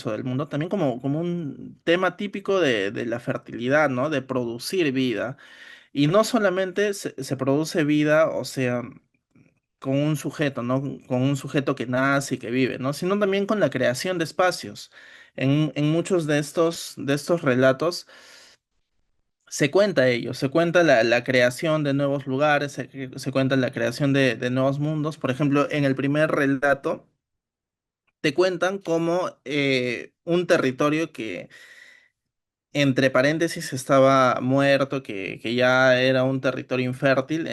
o del mundo, también como un tema típico de la fertilidad, ¿no? De producir vida. Y no solamente se produce vida, o sea, con un sujeto, ¿no? Con un sujeto que nace y que vive, ¿no? Sino también con la creación de espacios. En muchos de estos relatos se cuenta ello, se cuenta la creación de nuevos lugares, se cuenta la creación de nuevos mundos. Por ejemplo, en el primer relato te cuentan cómo un territorio que entre paréntesis estaba muerto, que ya era un territorio infértil,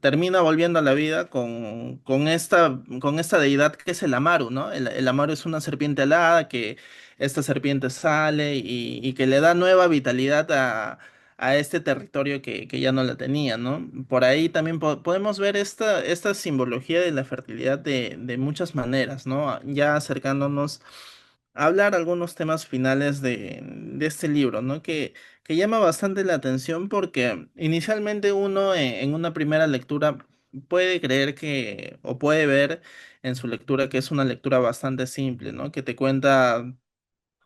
termina volviendo a la vida con esta deidad que es el Amaru, ¿no? El Amaru es una serpiente alada que esta serpiente sale y que le da nueva vitalidad a este territorio que ya no la tenía, ¿no? Por ahí también podemos ver esta simbología de la fertilidad de muchas maneras, ¿no? Ya acercándonos hablar algunos temas finales de este libro, ¿no? Que llama bastante la atención porque inicialmente uno en una primera lectura puede creer o puede ver en su lectura que es una lectura bastante simple, ¿no? Que te cuenta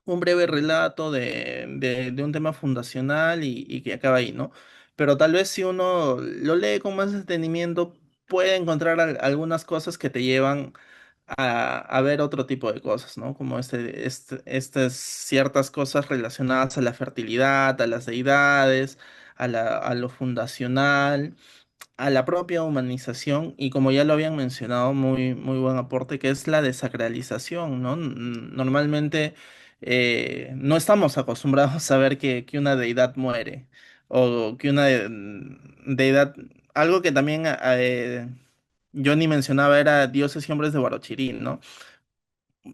un breve relato de un tema fundacional y que acaba ahí, ¿no? Pero tal vez si uno lo lee con más detenimiento, puede encontrar algunas cosas que te llevan a ver otro tipo de cosas, ¿no? Como estas ciertas cosas relacionadas a la fertilidad, a las deidades, a lo fundacional. a la propia humanización y como ya lo habían mencionado, muy, muy buen aporte, que es la desacralización, ¿no? Normalmente no estamos acostumbrados a ver que una deidad muere o que una deidad, algo que también Johnny mencionaba era dioses y hombres de Barochirí, ¿no?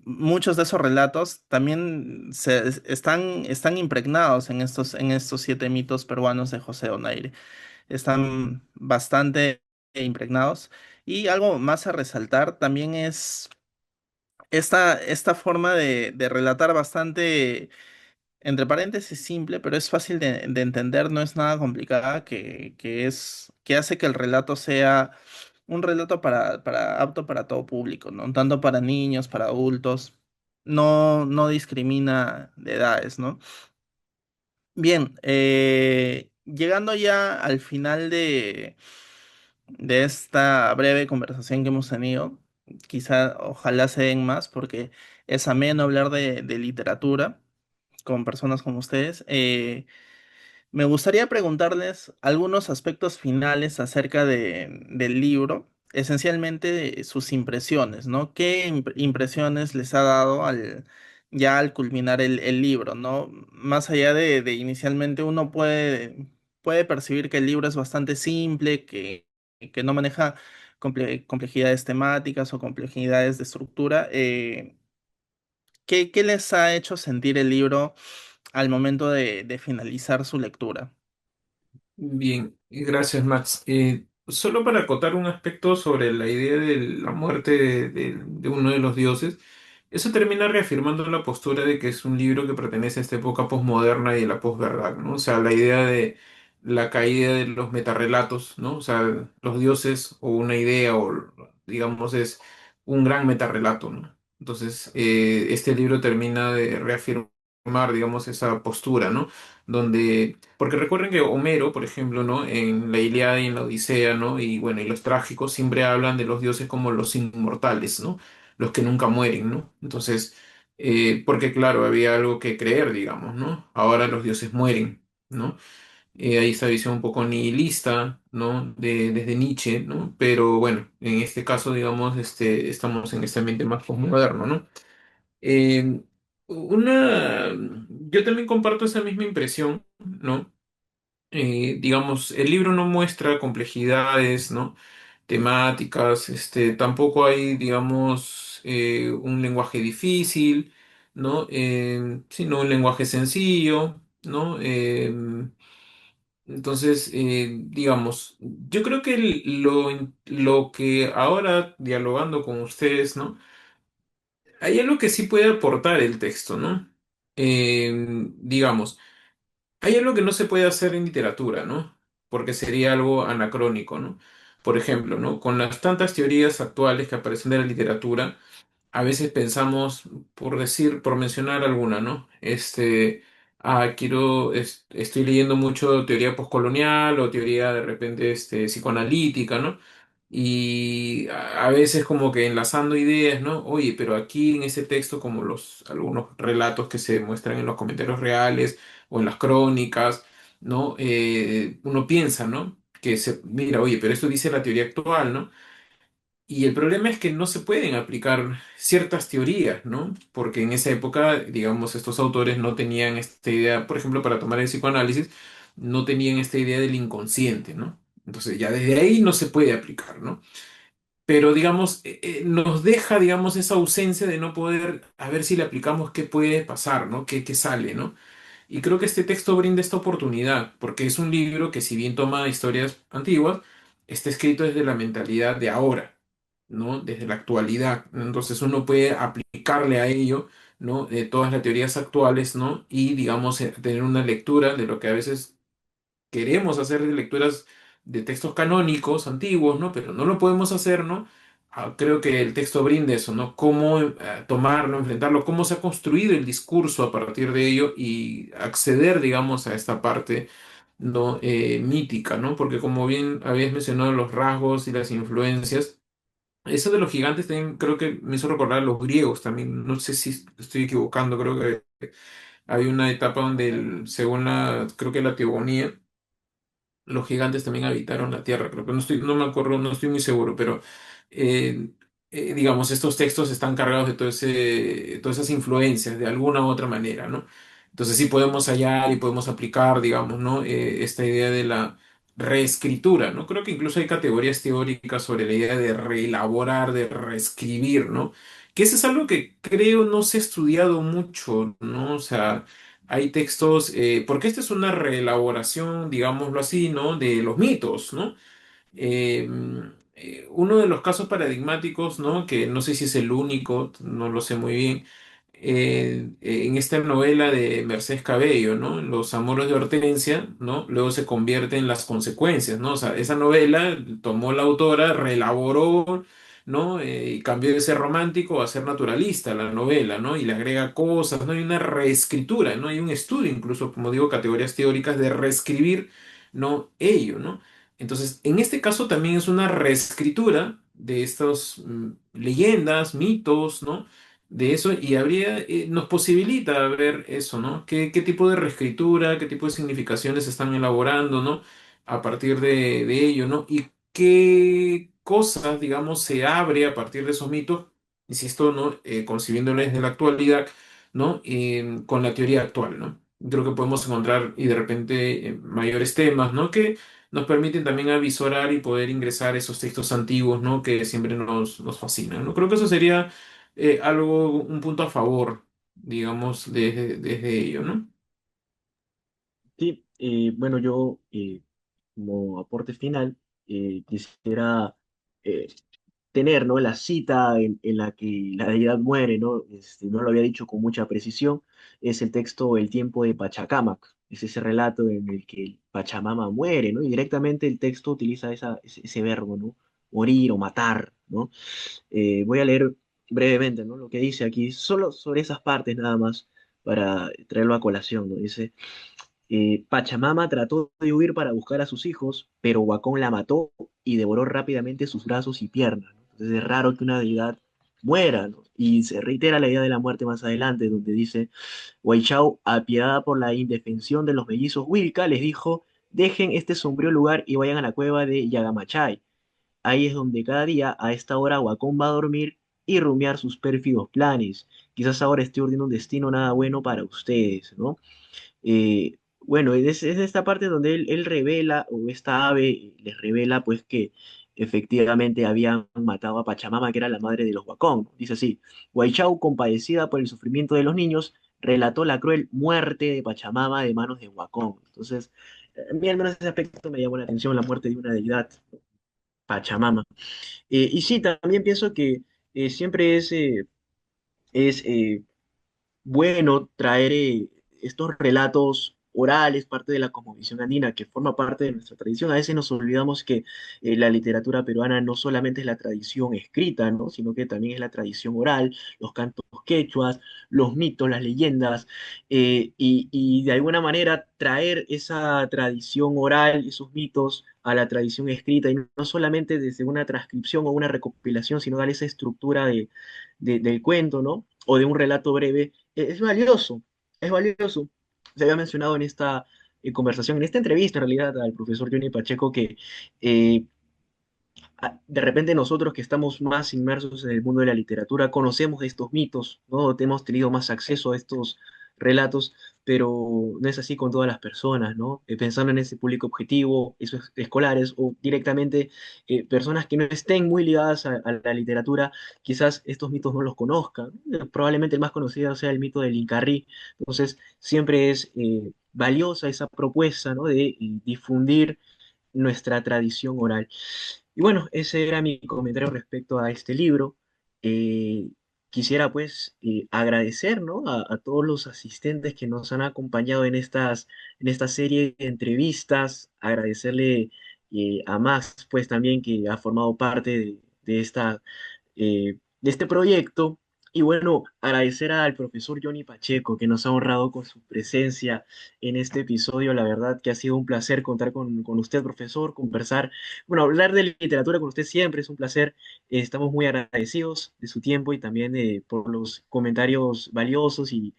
Muchos de esos relatos también están impregnados en estos siete mitos peruanos de José Donaire, están bastante impregnados. Y algo más a resaltar también es esta forma de relatar bastante, entre paréntesis, simple, pero es fácil de entender, no es nada complicada, que hace que el relato sea un relato apto para todo público, ¿no? Tanto para niños, para adultos, no discrimina de edades, ¿no? Bien, llegando ya al final de esta breve conversación que hemos tenido, quizá ojalá se den más porque es ameno hablar de literatura con personas como ustedes. Me gustaría preguntarles algunos aspectos finales acerca del libro, esencialmente sus impresiones, ¿no? ¿Qué impresiones les ha dado ya al culminar el libro, ¿no? Más allá de inicialmente uno puede percibir que el libro es bastante simple, que no maneja complejidades temáticas o complejidades de estructura. ¿Qué les ha hecho sentir el libro al momento de finalizar su lectura? Bien, y gracias, Max. Solo para acotar un aspecto sobre la idea de la muerte de uno de los dioses, eso termina reafirmando la postura de que es un libro que pertenece a esta época posmoderna y de la posverdad, ¿no? O sea, la idea de la caída de los metarrelatos, ¿no? O sea, los dioses o una idea o, digamos, es un gran metarrelato, ¿no? Entonces, este libro termina de reafirmar, digamos, esa postura, ¿no? Donde porque recuerden que Homero, por ejemplo, ¿no? En la Ilíada y en la Odisea, ¿no? Y bueno, y los trágicos siempre hablan de los dioses como los inmortales, ¿no? Los que nunca mueren, ¿no? Entonces, porque claro, había algo que creer, digamos, ¿no? Ahora los dioses mueren, ¿no? Hay esta visión un poco nihilista, ¿no? Desde Nietzsche, ¿no? Pero bueno, en este caso, digamos, estamos en este ambiente más posmoderno, ¿no? Eh, una, yo también comparto esa misma impresión, ¿no? Digamos, el libro no muestra complejidades, ¿no? Temáticas, tampoco hay, digamos, un lenguaje difícil, ¿no? Sino un lenguaje sencillo, ¿no? Entonces, digamos, yo creo que lo que ahora, dialogando con ustedes, ¿no? Hay algo que sí puede aportar el texto, ¿no? Digamos, hay algo que no se puede hacer en literatura, ¿no? Porque sería algo anacrónico, ¿no? Por ejemplo, ¿no? Con las tantas teorías actuales que aparecen de la literatura, a veces pensamos, por decir, por mencionar alguna, ¿no? Estoy leyendo mucho teoría postcolonial o teoría de repente, psicoanalítica, ¿no? Y a veces como que enlazando ideas, ¿no? Oye, pero aquí en ese texto, como algunos relatos que se muestran en los comentarios reales o en las crónicas, ¿no? Uno piensa, ¿no? Mira, oye, pero esto dice la teoría actual, ¿no? Y el problema es que no se pueden aplicar ciertas teorías, ¿no? Porque en esa época, digamos, estos autores no tenían esta idea, por ejemplo, para tomar el psicoanálisis, no tenían esta idea del inconsciente, ¿no? Entonces ya desde ahí no se puede aplicar, ¿no? Pero, digamos, nos deja, digamos, esa ausencia de no poder, a ver si le aplicamos qué puede pasar, ¿no? Qué sale, ¿no? Y creo que este texto brinda esta oportunidad, porque es un libro que si bien toma historias antiguas, está escrito desde la mentalidad de ahora, ¿no? Desde la actualidad. Entonces uno puede aplicarle a ello, ¿no? Todas las teorías actuales, ¿no? Y, digamos, tener una lectura de lo que a veces queremos hacer lecturas de textos canónicos antiguos, ¿no? Pero no lo podemos hacer, ¿no? Creo que el texto brinda eso, ¿no? Cómo tomarlo, enfrentarlo, cómo se ha construido el discurso a partir de ello y acceder, digamos, a esta parte, ¿no? Mítica, ¿no? Porque como bien habías mencionado los rasgos y las influencias, eso de los gigantes también creo que me hizo recordar a los griegos también, no sé si estoy equivocando, creo que hay una etapa donde, según creo que la teogonía, los gigantes también habitaron la tierra, creo que no me acuerdo, no estoy muy seguro, pero eh, digamos, estos textos están cargados de todas esas influencias de alguna u otra manera, ¿no? Entonces sí podemos hallar y podemos aplicar, digamos, ¿no? Esta idea de la reescritura, ¿no? Creo que incluso hay categorías teóricas sobre la idea de reelaborar, de reescribir, ¿no? Que eso es algo que creo no se ha estudiado mucho, ¿no? O sea, hay textos, porque esta es una reelaboración, digámoslo así, ¿no? De los mitos, ¿no? Eh, Uno de los casos paradigmáticos, ¿no? Que no sé si es el único, no lo sé muy bien, en esta novela de Mercedes Cabello, ¿no? Los amores de Hortensia, ¿no? Luego se convierte en Las consecuencias, ¿no? O sea, esa novela tomó la autora, reelaboró, ¿no? Y cambió de ser romántico a ser naturalista la novela, ¿no? Y le agrega cosas, ¿no? Hay una reescritura, ¿no? Hay un estudio, incluso, como digo, categorías teóricas de reescribir, ¿no? Ello, ¿no? Entonces, en este caso también es una reescritura de estas leyendas, mitos, ¿no? De eso, y nos posibilita ver eso, ¿no? ¿Qué tipo de reescritura, qué tipo de significaciones se están elaborando, ¿no? A partir de ello, ¿no? Y qué cosas, digamos, se abre a partir de esos mitos, insisto, ¿no? Concibiéndoles desde la actualidad, ¿no? Con la teoría actual, ¿no? Creo que podemos encontrar y de repente mayores temas, ¿no? Que nos permiten también avisorar y poder ingresar esos textos antiguos, ¿no? Que siempre nos fascinan, ¿no? Creo que eso sería un punto a favor, digamos, desde ello, ¿no? Sí, bueno, yo como aporte final quisiera eh, tener, ¿no? La cita en la que la deidad muere, ¿no? No lo había dicho con mucha precisión, es el texto El tiempo de Pachacámac, es ese relato en el que Pachamama muere, ¿no? Y directamente el texto utiliza ese verbo, ¿no? Morir o matar, ¿no? Voy a leer brevemente, ¿no? Lo que dice aquí, solo sobre esas partes nada más, para traerlo a colación, ¿no? Dice... Pachamama trató de huir para buscar a sus hijos, pero Wacom la mató y devoró rápidamente sus brazos y piernas, ¿no? Entonces es raro que una deidad muera, ¿no? Y se reitera la idea de la muerte más adelante, donde dice, Waichau, apiadada por la indefensión de los mellizos Wilca, les dijo, dejen este sombrío lugar y vayan a la cueva de Yagamachay. Ahí es donde cada día a esta hora Wacom va a dormir y rumiar sus pérfidos planes. Quizás ahora esté ordenando un destino nada bueno para ustedes, ¿no? Bueno, es esta parte donde él revela, o esta ave les revela, pues que efectivamente habían matado a Pachamama, que era la madre de los Wacom. Dice así, Guaychau, compadecida por el sufrimiento de los niños, relató la cruel muerte de Pachamama de manos de Wacom. Entonces, a mí al menos ese aspecto me llamó la atención, la muerte de una deidad, Pachamama. Y sí, también pienso que siempre es bueno traer estos relatos orales, parte de la cosmovisión andina, que forma parte de nuestra tradición. A veces nos olvidamos que la literatura peruana no solamente es la tradición escrita, ¿no? Sino que también es la tradición oral, los cantos quechuas, los mitos, las leyendas, y de alguna manera traer esa tradición oral, esos mitos a la tradición escrita, y no solamente desde una transcripción o una recopilación, sino dar esa estructura del cuento, ¿no? O de un relato breve es valioso, es valioso. Se había mencionado en esta conversación, en esta entrevista en realidad al profesor Johnny Pacheco que eh, de repente nosotros que estamos más inmersos en el mundo de la literatura conocemos de estos mitos, ¿no? Hemos tenido más acceso a estos relatos, pero no es así con todas las personas, ¿no? Pensando en ese público objetivo, esos escolares o directamente personas que no estén muy ligadas a la literatura, quizás estos mitos no los conozcan. Probablemente el más conocido sea el mito del Incarrí. Entonces, siempre es valiosa esa propuesta, ¿no? De difundir nuestra tradición oral. Y bueno, ese era mi comentario respecto a este libro. Eh, Quisiera pues agradecer, ¿no? A todos los asistentes que nos han acompañado en esta serie de entrevistas, agradecerle a Max pues también que ha formado parte de de este proyecto. Y bueno, agradecer al profesor Johnny Pacheco que nos ha honrado con su presencia en este episodio. La verdad que ha sido un placer contar con usted, profesor, conversar, bueno, hablar de literatura con usted siempre es un placer. Estamos muy agradecidos de su tiempo y también por los comentarios valiosos y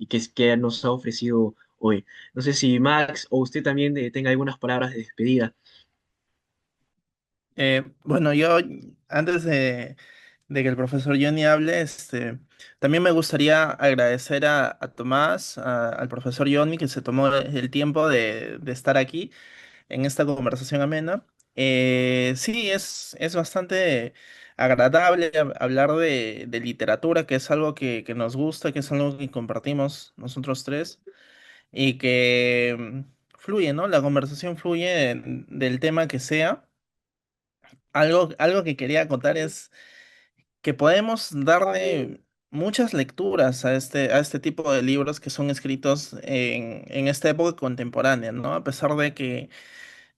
que nos ha ofrecido hoy. No sé si Max o usted también tenga algunas palabras de despedida. Bueno, yo antes de que el profesor Johnny hable, también me gustaría agradecer a Tomás, al profesor Johnny, que se tomó el tiempo de estar aquí en esta conversación amena. Sí, es bastante agradable hablar de literatura, que es algo que nos gusta, que es algo que compartimos nosotros tres y que fluye, ¿no? La conversación fluye del tema que sea. Algo que quería contar es que podemos darle muchas lecturas a este tipo de libros que son escritos en esta época contemporánea, ¿no? A pesar de que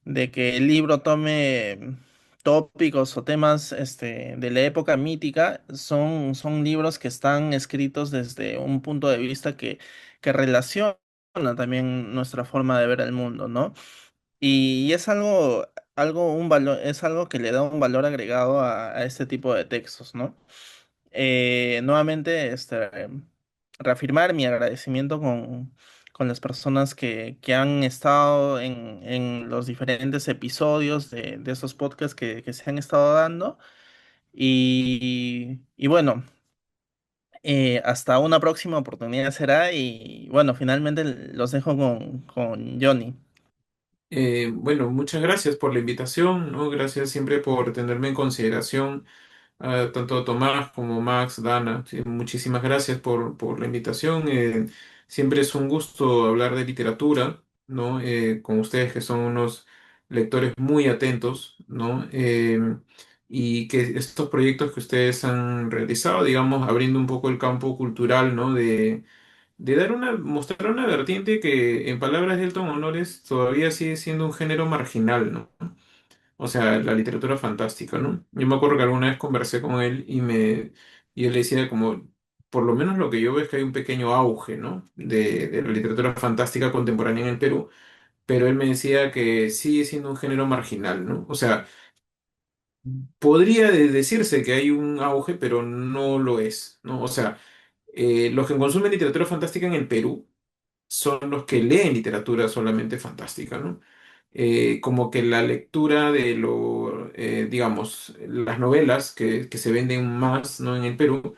el libro tome tópicos o temas de la época mítica, son libros que están escritos desde un punto de vista que relaciona también nuestra forma de ver el mundo, ¿no? Y es un valor, es algo que le da un valor agregado a este tipo de textos, ¿no? Nuevamente, reafirmar mi agradecimiento con las personas que han estado en los diferentes episodios de estos podcasts que se han estado dando. Y bueno, hasta una próxima oportunidad será. Y bueno, finalmente los dejo con Johnny. Bueno, muchas gracias por la invitación, ¿no? Gracias siempre por tenerme en consideración, tanto Tomás como Max, Dana. Sí, muchísimas gracias por la invitación. Siempre es un gusto hablar de literatura, ¿no? Con ustedes que son unos lectores muy atentos, ¿no? Y que estos proyectos que ustedes han realizado, digamos, abriendo un poco el campo cultural, ¿no? De mostrar una vertiente que, en palabras de Elton Honores, todavía sigue siendo un género marginal, ¿no? O sea, la literatura fantástica, ¿no? Yo me acuerdo que alguna vez conversé con él y él decía como, por lo menos lo que yo veo es que hay un pequeño auge, ¿no? De la literatura fantástica contemporánea en el Perú, pero él me decía que sigue siendo un género marginal, ¿no? O sea, podría decirse que hay un auge, pero no lo es, ¿no? O sea, los que consumen literatura fantástica en el Perú, son los que leen literatura solamente fantástica, ¿no? Como que la lectura digamos, las novelas que se venden más, ¿no? En el Perú,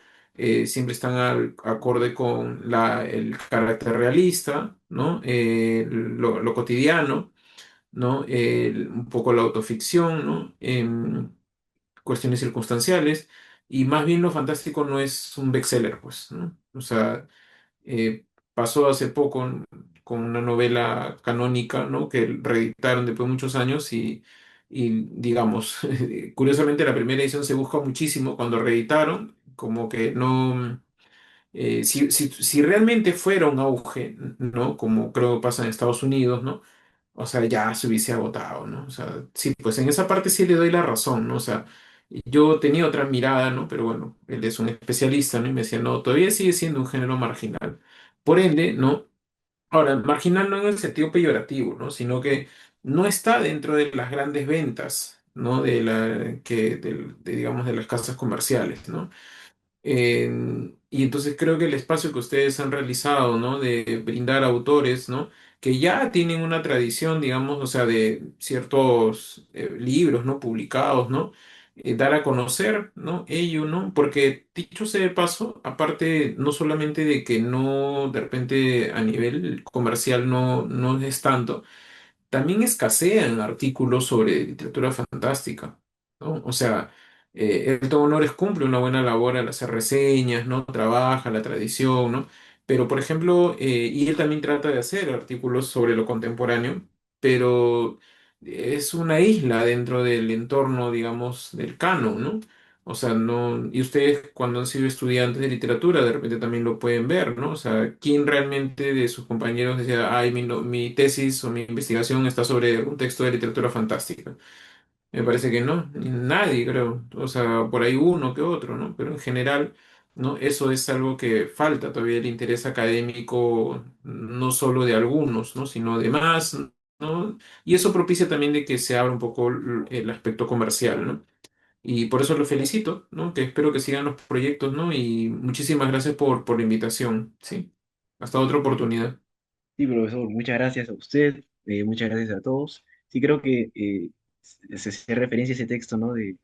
siempre están acorde con el carácter realista, ¿no? Lo cotidiano, ¿no? Un poco la autoficción, ¿no? Cuestiones circunstanciales, y más bien lo fantástico no es un bestseller, pues, ¿no? O sea, pasó hace poco con una novela canónica, ¿no? Que reeditaron después de muchos años y digamos, curiosamente la primera edición se busca muchísimo cuando reeditaron, como que no, si realmente fuera un auge, ¿no? Como creo que pasa en Estados Unidos, ¿no? O sea, ya se hubiese agotado, ¿no? O sea, sí, pues en esa parte sí le doy la razón, ¿no? O sea, yo tenía otra mirada, ¿no? Pero bueno, él es un especialista, ¿no? Y me decía, no, todavía sigue siendo un género marginal. Por ende, ¿no? Ahora, marginal no en el sentido peyorativo, ¿no? Sino que no está dentro de las grandes ventas, ¿no? Digamos, de las casas comerciales, ¿no? Y entonces creo que el espacio que ustedes han realizado, ¿no? De brindar autores, ¿no? Que ya tienen una tradición, digamos, o sea, de ciertos libros, ¿no? Publicados, ¿no? Dar a conocer, ¿no? Ello, ¿no? Porque dicho sea de paso, aparte, no solamente de que no, de repente a nivel comercial no es tanto, también escasean artículos sobre literatura fantástica, ¿no? O sea, Elton Honores cumple una buena labor al hacer reseñas, ¿no? Trabaja la tradición, ¿no? Pero, por ejemplo, y él también trata de hacer artículos sobre lo contemporáneo, pero es una isla dentro del entorno, digamos, del canon, ¿no? O sea, no, y ustedes cuando han sido estudiantes de literatura, de repente también lo pueden ver, ¿no? O sea, ¿quién realmente de sus compañeros decía, ay, mi tesis o mi investigación está sobre un texto de literatura fantástica? Me parece que no, nadie creo. O sea, por ahí uno que otro, ¿no? Pero en general, ¿no? Eso es algo que falta todavía el interés académico, no solo de algunos, ¿no? Sino de más, ¿no? Y eso propicia también de que se abra un poco el aspecto comercial, ¿no? Y por eso los felicito, ¿no? Que espero que sigan los proyectos, ¿no? Y muchísimas gracias por la invitación, ¿sí? Hasta otra oportunidad. Sí, profesor, muchas gracias a usted, muchas gracias a todos. Sí, creo que se hace referencia a ese texto, ¿no? De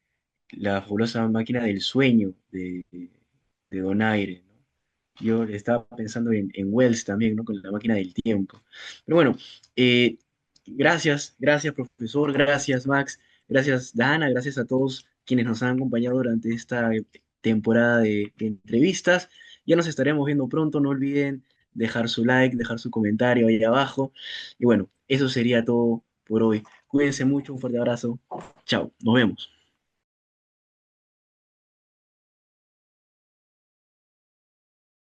la fabulosa máquina del sueño de Donaire, ¿no? Yo estaba pensando en Wells también, ¿no? Con la máquina del tiempo. Pero bueno, eh, gracias, profesor, gracias, Max, gracias, Dana, gracias a todos quienes nos han acompañado durante esta temporada de entrevistas. Ya nos estaremos viendo pronto, no olviden dejar su like, dejar su comentario ahí abajo. Y bueno, eso sería todo por hoy. Cuídense mucho, un fuerte abrazo. Chao, nos vemos.